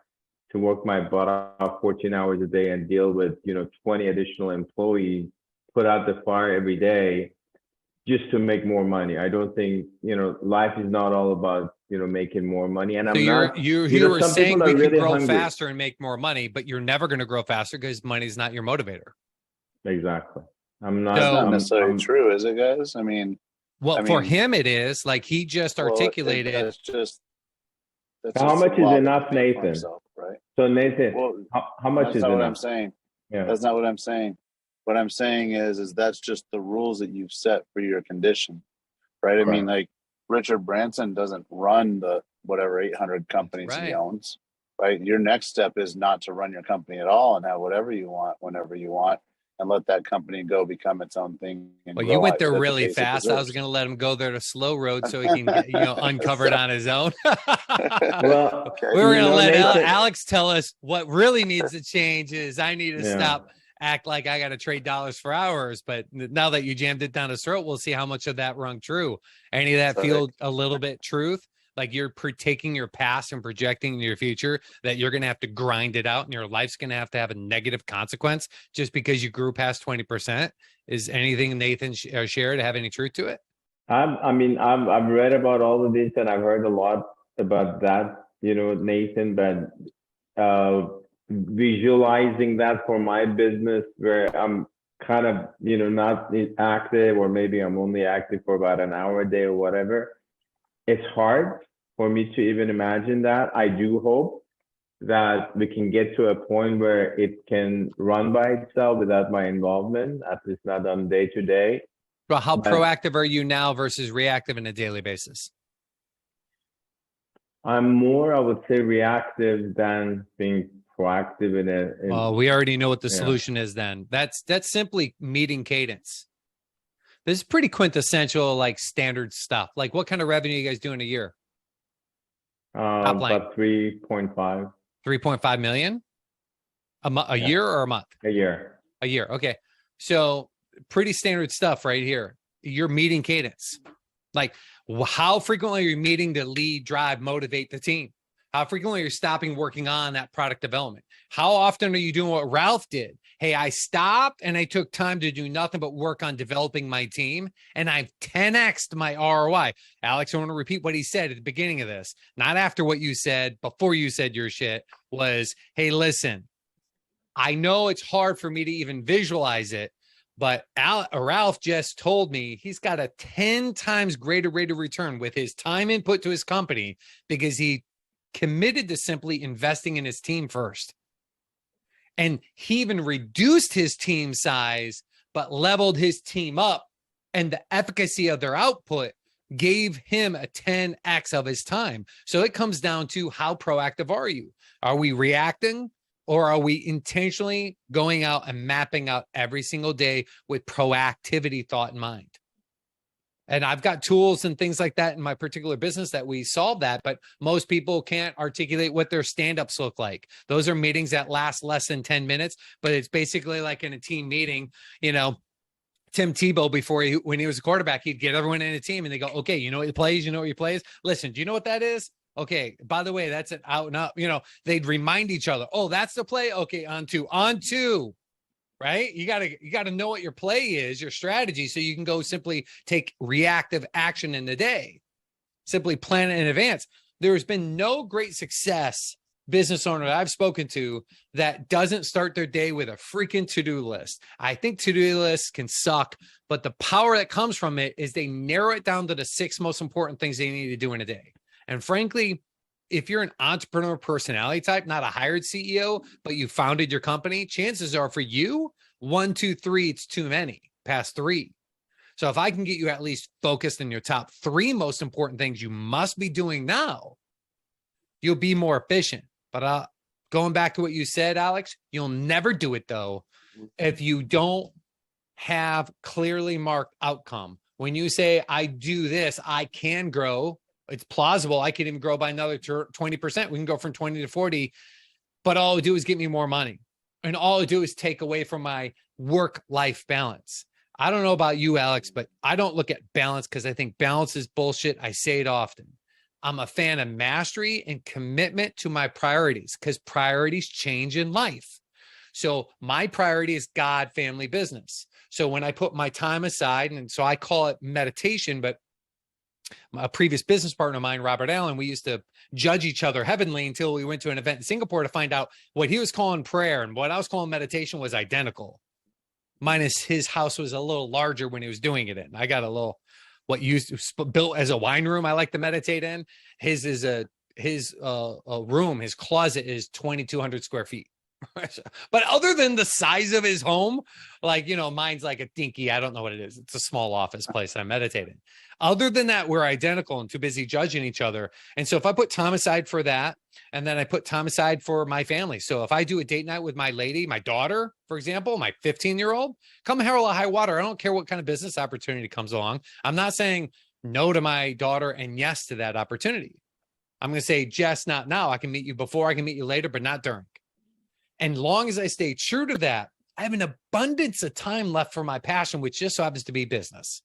Speaker 2: to work my butt off 14 hours a day and deal with, you know, 20 additional employees, put out the fire every day just to make more money. I don't think, you know, life is not all about, you know, making more money. And
Speaker 1: So
Speaker 2: I'm not,
Speaker 1: you were
Speaker 2: some
Speaker 1: saying
Speaker 2: people
Speaker 1: we
Speaker 2: are
Speaker 1: could
Speaker 2: really
Speaker 1: grow
Speaker 2: hungry.
Speaker 1: faster and make more money, but you're never going to grow faster because money's not your motivator.
Speaker 2: Exactly. I'm not.
Speaker 3: That's not
Speaker 2: I'm-
Speaker 3: necessarily
Speaker 2: I'm-
Speaker 3: true, is it, guys? I mean,
Speaker 1: Well, for him, it is. Like he just
Speaker 3: well,
Speaker 1: articulated.
Speaker 3: That's just. That's
Speaker 2: How
Speaker 3: just
Speaker 2: much is
Speaker 3: a law that
Speaker 2: enough,
Speaker 3: he made for
Speaker 2: Nathan?
Speaker 3: himself, right?
Speaker 2: So Nathan,
Speaker 3: Well,
Speaker 2: how much
Speaker 3: that's
Speaker 2: is
Speaker 3: not what I'm
Speaker 2: enough?
Speaker 3: saying.
Speaker 2: Yeah.
Speaker 3: That's not what I'm saying. What I'm saying is that's just the rules that you've set for your condition, right? I mean, like Richard Branson doesn't run the whatever 800 companies he
Speaker 1: Right.
Speaker 3: owns, right? Your next step is not to run your company at all and have whatever you want, whenever you want, and let that company go become its own thing. And
Speaker 1: Well,
Speaker 3: grow
Speaker 1: you went
Speaker 3: at
Speaker 1: there
Speaker 3: the
Speaker 1: really
Speaker 3: pace it
Speaker 1: fast. I was
Speaker 3: deserves.
Speaker 1: going to let him go there to slow road so he can get, you know, uncovered on his own.
Speaker 2: Well,
Speaker 3: Okay.
Speaker 1: We were
Speaker 2: you
Speaker 1: going to
Speaker 2: know,
Speaker 1: let
Speaker 2: Nathan-
Speaker 1: Alex tell us what really needs to change is I need to
Speaker 2: Yeah.
Speaker 1: stop, act like I got to trade dollars for hours. But now that you jammed it down his throat, we'll see how much of that rung true. Any of that
Speaker 3: Sorry.
Speaker 1: feel a little bit truth? Like you're taking your past and projecting your future, that you're going to have to grind it out and your life's going to have a negative consequence just because you grew past 20%. Is anything Nathan shared have any truth to it?
Speaker 2: I've read about all of this and I've heard a lot about that, you know, Nathan, but visualizing that for my business where I'm kind of, not active, or maybe I'm only active for about an hour a day or whatever, it's hard for me to even imagine that. I do hope that we can get to a point where it can run by itself without my involvement, at least not on day to day.
Speaker 1: Well, how
Speaker 2: But-
Speaker 1: proactive are you now versus reactive on a daily basis?
Speaker 2: I'm more, I would say, reactive than being proactive in
Speaker 1: Well, we already know what the
Speaker 2: Yeah.
Speaker 1: solution is then. That's simply meeting cadence. This is pretty quintessential, like standard stuff. Like what kind of revenue you guys do in a year? line.
Speaker 2: about 3.5
Speaker 1: 3.5 million? A
Speaker 2: Yeah.
Speaker 1: year or a month?
Speaker 2: a year.
Speaker 1: A year. Okay. So pretty standard stuff right here. You're meeting cadence. Like how frequently are you meeting to lead, drive, motivate the team? How frequently are you stopping working on that product development? How often are you doing what Ralph did? Hey, I stopped and I took time to do nothing but work on developing my team, and I've 10x'd my ROI. Alex, I want to repeat what he said at the beginning of this, not after what you said, before you said your shit was, hey, listen, I know it's hard for me to even visualize it, but Ralph just told me he's got a 10 times greater rate of return with his time input to his company because he committed to simply investing in his team first. And he even reduced his team size, but leveled his team up. And the efficacy of their output gave him a 10x of his time. So it comes down to how proactive are you? Are we reacting? Or are we intentionally going out and mapping out every single day with proactivity thought in mind? And I've got tools and things like that in my particular business that we solve that, but most people can't articulate what their stand-ups look like. Those are meetings that last less than 10 minutes, but it's basically like in a team meeting, Tim Tebow, when he was a quarterback, he'd get everyone in a team and they go, okay, you know what your plays, you know what your plays? Listen, do you know what that is? Okay, by the way, that's an out and up, they'd remind each other, oh, that's the play. Okay, on two. Right? You gotta know what your play is, your strategy, so you can go simply take reactive action in the day. Simply plan it in advance. There's been no great success business owner that I've spoken to that doesn't start their day with a freaking to-do list. I think to-do lists can suck, but the power that comes from it is they narrow it down to the 6 most important things they need to do in a day. And frankly, if you're an entrepreneur personality type, not a hired CEO, but you founded your company, chances are for you, 1, 2, 3, it's too many, past 3. So if I can get you at least focused in your top 3 most important things you must be doing now, you'll be more efficient. But going back to what you said, Alex, you'll never do it though, if you don't have clearly marked outcome. When you say, I do this, I can grow. It's plausible. I could even grow by another 20%. We can go from 20 to 40, but all it do is give me more money. And all it do is take away from my work-life balance. I don't know about you, Alex, but I don't look at balance because I think balance is bullshit. I say it often. I'm a fan of mastery and commitment to my priorities because priorities change in life. So my priority is God, family, business. So when I put my time aside, and so I call it meditation, but a previous business partner of mine, Robert Allen, we used to judge each other heavenly until we went to an event in Singapore to find out what he was calling prayer and what I was calling meditation was identical. Minus his house was a little larger when he was doing it in. I got a little, built as a wine room I like to meditate in. His is a room, his closet is 2,200 square feet. But other than the size of his home, mine's like a dinky, I don't know what it is. It's a small office place I meditate in. Other than that, we're identical and too busy judging each other. And so if I put time aside for that, and then I put time aside for my family. So if I do a date night with my lady, my daughter, for example, my 15-year-old, come hell or high water. I don't care what kind of business opportunity comes along. I'm not saying no to my daughter and yes to that opportunity. I'm going to say, Jess, not now. I can meet you before, I can meet you later, but not during. And long as I stay true to that, I have an abundance of time left for my passion, which just so happens to be business.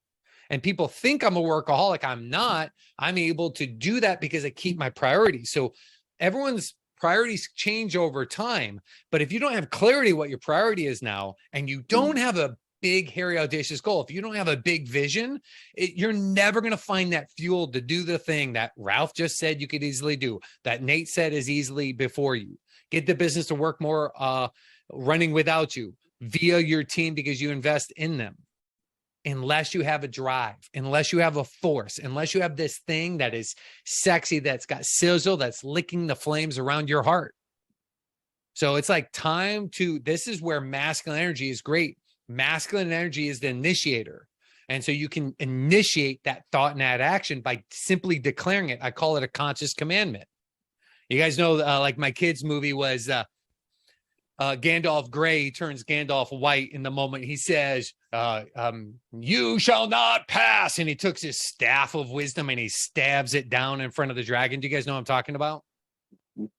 Speaker 1: And people think I'm a workaholic. I'm not. I'm able to do that because I keep my priorities. So everyone's priorities change over time. But if you don't have clarity what your priority is now, and you don't have a big, hairy, audacious goal, if you don't have a big vision, you're never going to find that fuel to do the thing that Ralph just said you could easily do, that Nate said is easily before you. Get the business to work more running without you. via your team because you invest in them. Unless you have a drive, unless you have a force, unless you have this thing that is sexy, that's got sizzle, that's licking the flames around your heart. So it's like this is where masculine energy is great. Masculine energy is the initiator. And so you can initiate that thought and that action by simply declaring it. I call it a conscious commandment. You guys know, like my kids' movie was Gandalf Gray turns Gandalf white in the moment he says, you shall not pass. And he took his staff of wisdom and he stabs it down in front of the dragon. Do you guys know what I'm talking about?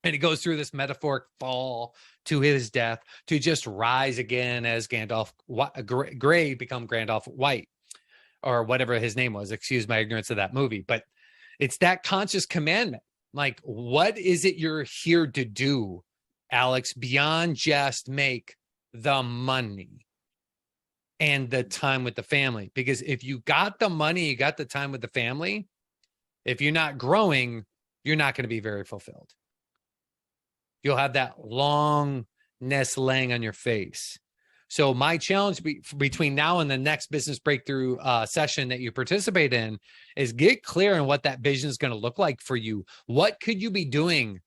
Speaker 1: And he goes through this metaphoric fall to his death to just rise again as Gandalf Gray become Gandalf White, or whatever his name was. Excuse my ignorance of that movie. But it's that conscious commandment. Like, what is it you're here to do, Alex, beyond just make the money and the time with the family? Because if you got the money, you got the time with the family, if you're not growing, you're not going to be very fulfilled. You'll have that longness laying on your face. So my challenge between now and the next business breakthrough session that you participate in is get clear on what that vision is going to look like for you. What could you be doing?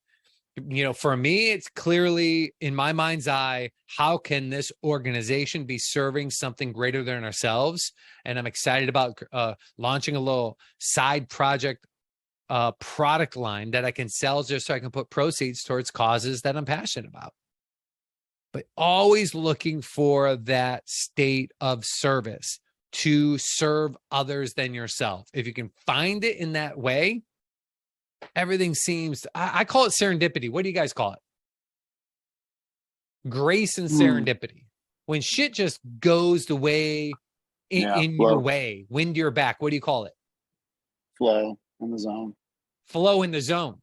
Speaker 1: You know, for me, it's clearly in my mind's eye, how can this organization be serving something greater than ourselves? And I'm excited about launching a little side project product line that I can sell just so I can put proceeds towards causes that I'm passionate about. But always looking for that state of service to serve others than yourself. If you can find it in that way, everything seems, I call it serendipity. What do you guys call it? Grace and serendipity. When shit just goes the way in your way, wind your back, what do you call it?
Speaker 3: Flow in the zone.
Speaker 1: Flow in the zone.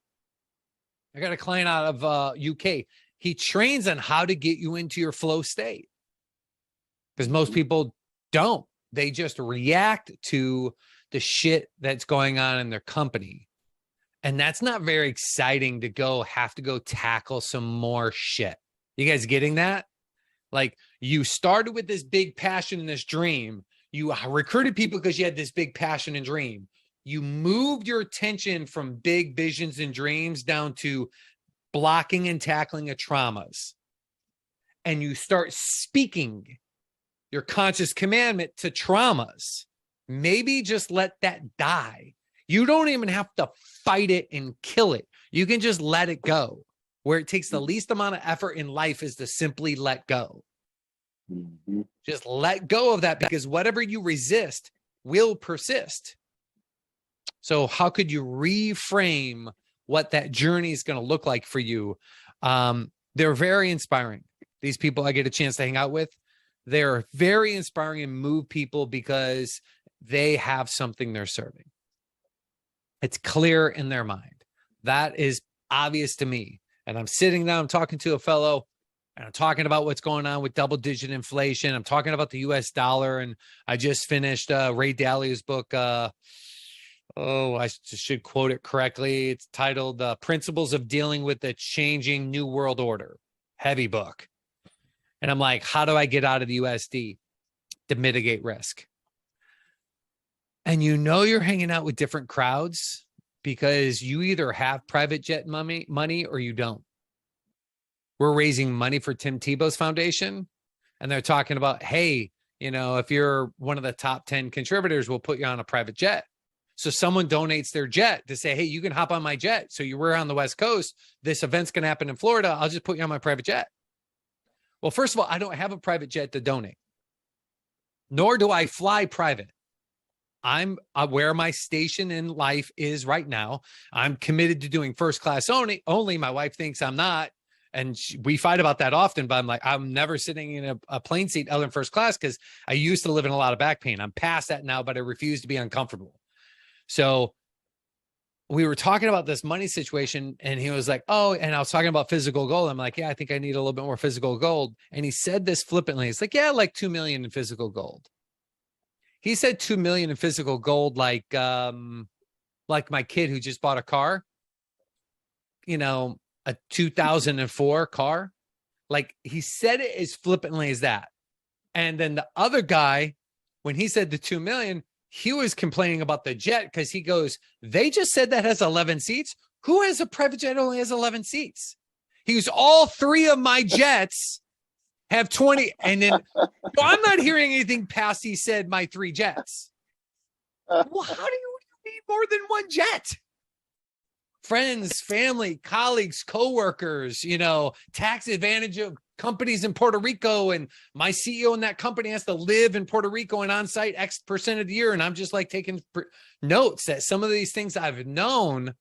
Speaker 1: I got a client out of UK. He trains on how to get you into your flow state. Because most people don't. They just react to the shit that's going on in their company. And that's not very exciting to have to go tackle some more shit. You guys getting that? Like, you started with this big passion and this dream. You recruited people because you had this big passion and dream. You moved your attention from big visions and dreams down to blocking and tackling of traumas. And you start speaking your conscious commandment to traumas. Maybe just let that die. You don't even have to fight it and kill it. You can just let it go. Where it takes the least amount of effort in life is to simply let go. Just let go of that, because whatever you resist will persist. So how could you reframe what that journey is going to look like for you? They're very inspiring. These people I get a chance to hang out with, they're very inspiring and move people because they have something they're serving. It's clear in their mind. That is obvious to me. And I'm sitting down, I'm talking to a fellow, and I'm talking about what's going on with double-digit inflation. I'm talking about the U.S. dollar, and I just finished Ray Dalio's book. I should quote it correctly. It's titled Principles of Dealing with the Changing New World Order. Heavy book. And I'm like, how do I get out of the USD to mitigate risk? And you're hanging out with different crowds because you either have private jet money or you don't. We're raising money for Tim Tebow's foundation, and they're talking about, hey, if you're one of the top 10 contributors, we'll put you on a private jet. So someone donates their jet to say, hey, you can hop on my jet. So we're on the West Coast. This event's going to happen in Florida. I'll just put you on my private jet. Well, first of all, I don't have a private jet to donate, nor do I fly private. I'm where my station in life is right now. I'm committed to doing first class only. My wife thinks I'm not. And we fight about that often, but I'm never sitting in a plane seat other than first class because I used to live in a lot of back pain. I'm past that now, but I refuse to be uncomfortable. So we were talking about this money situation, and he was like, oh, and I was talking about physical gold. I'm like, yeah, I think I need a little bit more physical gold. And he said this flippantly. He's like, yeah, like 2 million in physical gold. He said 2 million in physical gold, like my kid who just bought a car, a 2004 car. Like, he said it as flippantly as that. And then the other guy, when he said the 2 million, he was complaining about the jet because he goes, they just said that has 11 seats. Who has a private jet only has 11 seats? He goes, all 3 of my jets have 20. And then so I'm not hearing anything past he said my 3 jets. Well, how do you need more than 1 jet? Friends, family, colleagues, coworkers, tax advantage of companies in Puerto Rico. And my CEO in that company has to live in Puerto Rico and on site X% of the year. And I'm just like taking notes that some of these things I've known,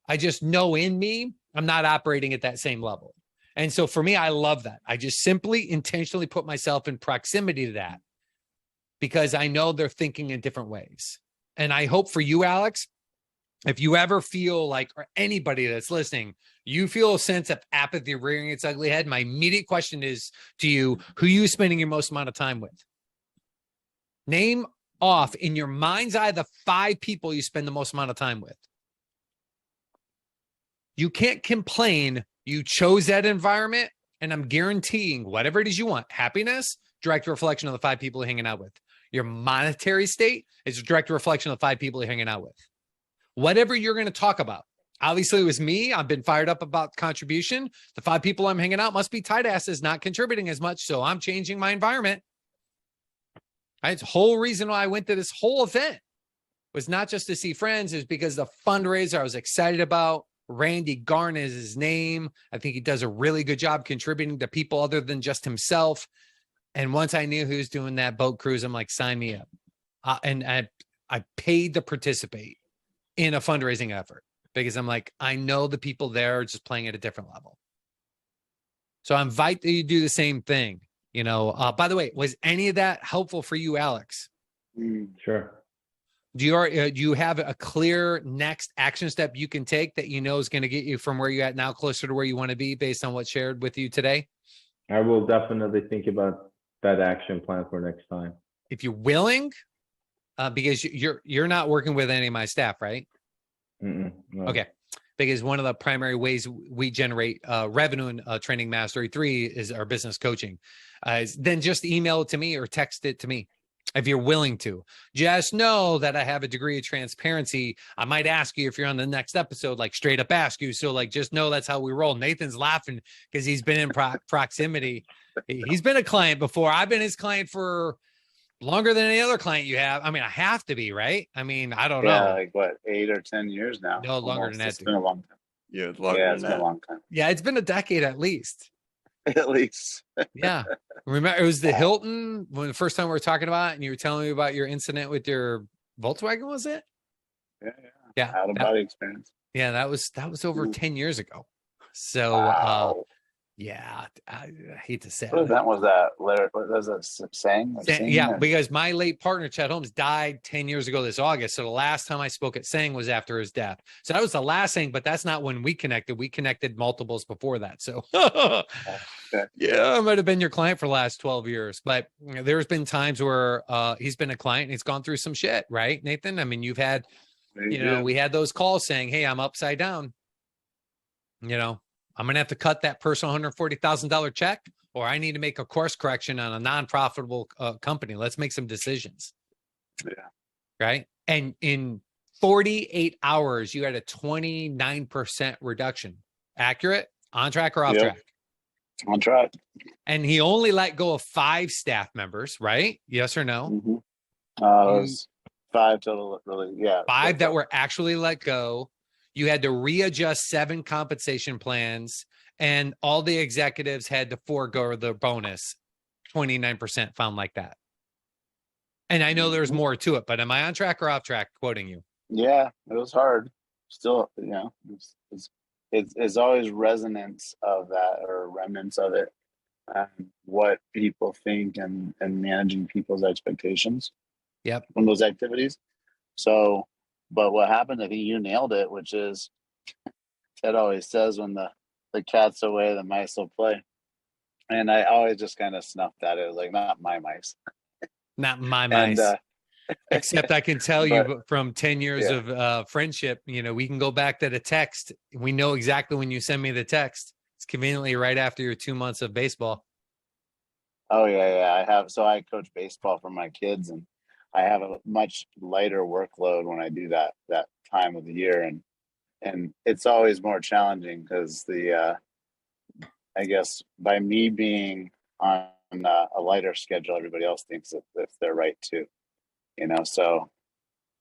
Speaker 1: I just know in me, I'm not operating at that same level. And so for me, I love that. I just simply intentionally put myself in proximity to that because I know they're thinking in different ways. And I hope for you, Alex, if you ever feel like, or anybody that's listening, you feel a sense of apathy rearing its ugly head, my immediate question is to you, who are you spending your most amount of time with? Name off in your mind's eye the 5 people you spend the most amount of time with. You can't complain. You chose that environment, and I'm guaranteeing whatever it is you want, happiness, direct reflection of the 5 people you're hanging out with. Your monetary state is a direct reflection of the 5 people you're hanging out with. Whatever you're going to talk about. Obviously, it was me. I've been fired up about contribution. The 5 people I'm hanging out must be tight asses, not contributing as much. So I'm changing my environment. It's the whole reason why I went to this whole event was not just to see friends, is because the fundraiser I was excited about. Randy Garn is his name. I think he does a really good job contributing to people other than just himself. And once I knew who was doing that boat cruise, I'm like, sign me up. And I paid to participate in a fundraising effort because I'm like, I know the people there are just playing at a different level. So I invite that you do the same thing. By the way, was any of that helpful for you, Alex?
Speaker 2: Sure.
Speaker 1: Do you have a clear next action step you can take that is going to get you from where you're at now closer to where you want to be based on what's shared with you today?
Speaker 2: I will definitely think about that action plan for next time.
Speaker 1: If you're willing, because you're not working with any of my staff, right?
Speaker 2: No.
Speaker 1: Okay. Because one of the primary ways we generate revenue in Training Mastery 3 is our business coaching. Then just email it to me or text it to me. If you're willing to, just know that I have a degree of transparency. I might ask you if you're on the next episode, like straight up ask you. So like, just know that's how we roll. Nathan's laughing because he's been in proximity. He's been a client before. I've been his client for longer than any other client you have. I mean, I have to be, right? I mean, I don't know.
Speaker 3: Like what, 8 or 10 years now?
Speaker 1: No, longer than that.
Speaker 3: It's been a long time.
Speaker 6: Yeah,
Speaker 3: It's been a long time.
Speaker 1: Yeah, it's been a decade at least.
Speaker 3: At least.
Speaker 1: Yeah. Remember, it was the Hilton when the first time we were talking about it, and you were telling me about your incident with your Volkswagen, was it? Yeah.
Speaker 3: Out of body experience.
Speaker 1: Yeah, that was over 10 years ago. So
Speaker 3: Wow.
Speaker 1: yeah, I hate to say
Speaker 3: What
Speaker 1: it.
Speaker 3: event was that? What was that saying?
Speaker 1: Yeah, because my late partner, Chet Holmes, died 10 years ago this August. So the last time I spoke at Sang was after his death. So that was the last thing, but that's not when we connected. We connected multiples before that. So yeah, I might have been your client for the last 12 years. But there's been times where he's been a client and he's gone through some shit, right, Nathan? I mean, you've had, we had those calls saying, hey, I'm upside down. I'm going to have to cut that personal $140,000 check, or I need to make a course correction on a non-profitable company. Let's make some decisions.
Speaker 3: Yeah.
Speaker 1: Right. And in 48 hours, you had a 29% reduction. Accurate? On track or off track?
Speaker 3: On track.
Speaker 1: And he only let go of 5 staff members, right? Yes or no?
Speaker 3: Mm-hmm. It was 5 total, really. Yeah.
Speaker 1: 5 that were actually let go. You had to readjust 7 compensation plans, and all the executives had to forego the bonus. 29% found like that. And I know there's more to it, but am I on track or off track quoting you?
Speaker 3: Yeah, it was hard. Still, it's always resonance of that or remnants of it. What people think and managing people's expectations.
Speaker 1: Yep.
Speaker 3: From those activities. So, but what happened, I think you nailed it, which is Ted always says when the cat's away, the mice will play. And I always just kind of snuffed at it. Like, not my mice.
Speaker 1: Not my mice. Except I can tell you from 10 years of friendship, we can go back to the text. We know exactly when you send me the text. It's conveniently right after your 2 months of baseball.
Speaker 3: Oh yeah. I have. So I coach baseball for my kids, and I have a much lighter workload when I do that time of the year, and it's always more challenging because I guess by me being on a lighter schedule, everybody else thinks that if they're right too, So,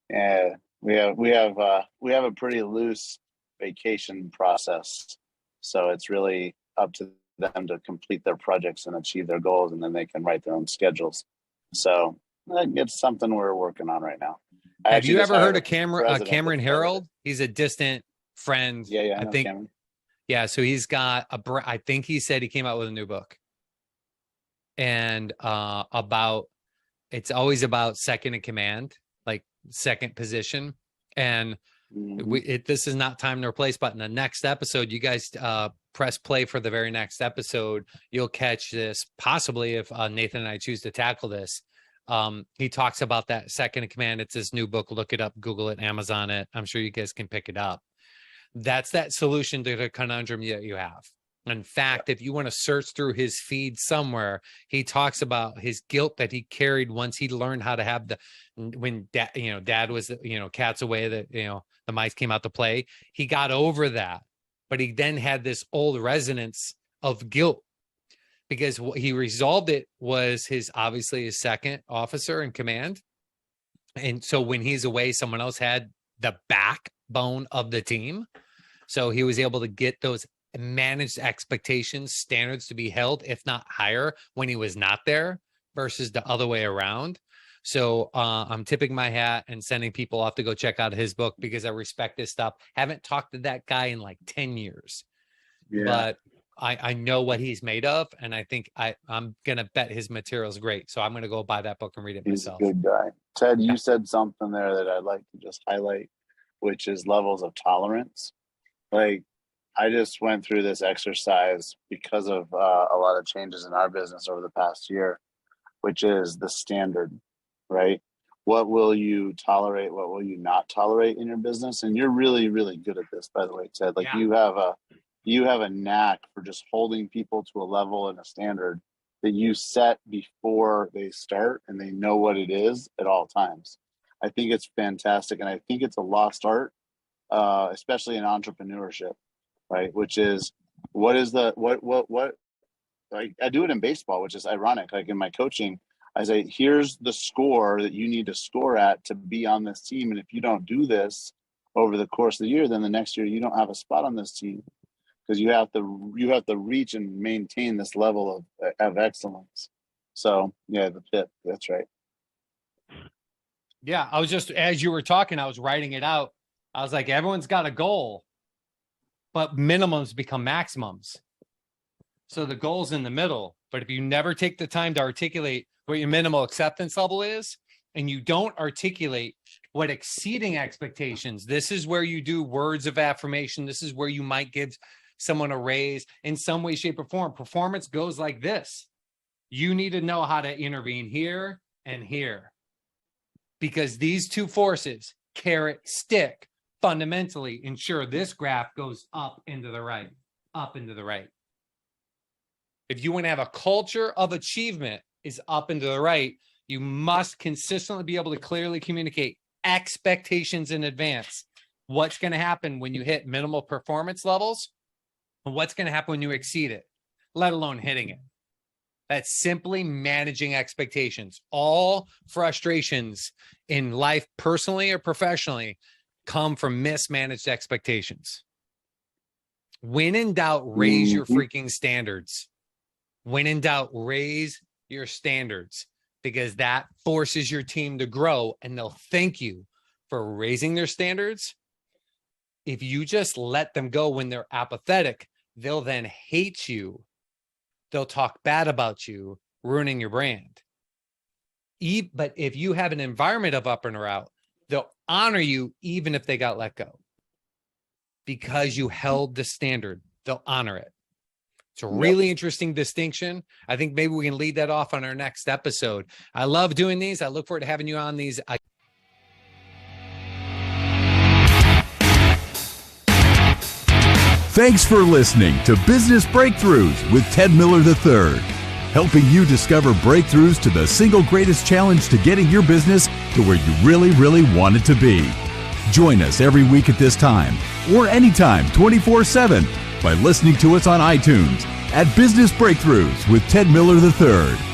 Speaker 3: we have a pretty loose vacation process, so it's really up to them to complete their projects and achieve their goals, and then they can write their own schedules. So it's something we're working on right now.
Speaker 1: Have you ever heard of Cameron Herold? He's a distant friend.
Speaker 3: Yeah.
Speaker 1: I think.
Speaker 3: Cameron.
Speaker 1: Yeah, so he's got I think he said he came out with a new book, and it's always about second in command, like second position, and this is not time to replace. But in the next episode, you guys press play for the very next episode. You'll catch this possibly if Nathan and I choose to tackle this. He talks about that second in command. It's his new book. Look it up, Google it, Amazon it. I'm sure you guys can pick it up. That's that solution to the conundrum that you have. In fact, if you want to search through his feed somewhere, he talks about his guilt that he carried once he learned how to have when dad was, cats away, the mice came out to play. He got over that, but he then had this old resonance of guilt because what he resolved it was obviously his second officer in command. And so when he's away, someone else had the backbone of the team. So he was able to get those managed expectations, standards to be held, if not higher, when he was not there versus the other way around. So I'm tipping my hat and sending people off to go check out his book because I respect this stuff. Haven't talked to that guy in like 10 years, but I know what he's made of. And I think I'm going to bet his material is great. So I'm going to go buy that book and read it myself.
Speaker 3: He's a good guy. Ted, you said something there that I'd like to just highlight, which is levels of tolerance. Like, I just went through this exercise because of a lot of changes in our business over the past year, which is the standard, right? What will you tolerate? What will you not tolerate in your business? And you're really, really good at this, by the way, Ted. Like you have a knack for just holding people to a level and a standard that you set before they start, and they know what it is at all times. I think it's fantastic, and I think it's a lost art, especially in entrepreneurship, right? Which is what like I do it in baseball, which is ironic. Like in my coaching, I say, here's the score that you need to score at to be on this team. And if you don't do this over the course of the year, then the next year you don't have a spot on this team, because you have to reach and maintain this level of excellence. So yeah, the PIP, that's right.
Speaker 1: Yeah, I was just, as you were talking, I was writing it out. I was like, everyone's got a goal, but minimums become maximums. So the goal's in the middle. But if you never take the time to articulate what your minimal acceptance level is, and you don't articulate what exceeding expectations, this is where you do words of affirmation. This is where you might give someone a raise in some way, shape, or form. Performance goes like this. You need to know how to intervene here and here, because these two forces, carrot, stick, fundamentally ensure this graph goes up into the right, up into the right. If you want to have a culture of achievement is up into the right, you must consistently be able to clearly communicate expectations in advance. What's going to happen when you hit minimal performance levels, and what's going to happen when you exceed it, let alone hitting it. That's simply managing expectations. All frustrations in life, personally or professionally, come from mismanaged expectations. When in doubt, raise your freaking standards. When in doubt, raise your standards, because that forces your team to grow, and they'll thank you for raising their standards. If you just let them go when they're apathetic, they'll then hate you. They'll talk bad about you, ruining your brand. But if you have an environment of up and out, they'll honor you even if they got let go, because you held the standard. They'll honor it. It's a really interesting distinction. I think maybe we can lead that off on our next episode. I love doing these. I look forward to having you on these.
Speaker 4: Thanks for listening to Business Breakthroughs with Ted Miller III. helping you discover breakthroughs to the single greatest challenge to getting your business to where you really, really want it to be. Join us every week at this time or anytime 24/7 by listening to us on iTunes at Business Breakthroughs with Ted Miller III.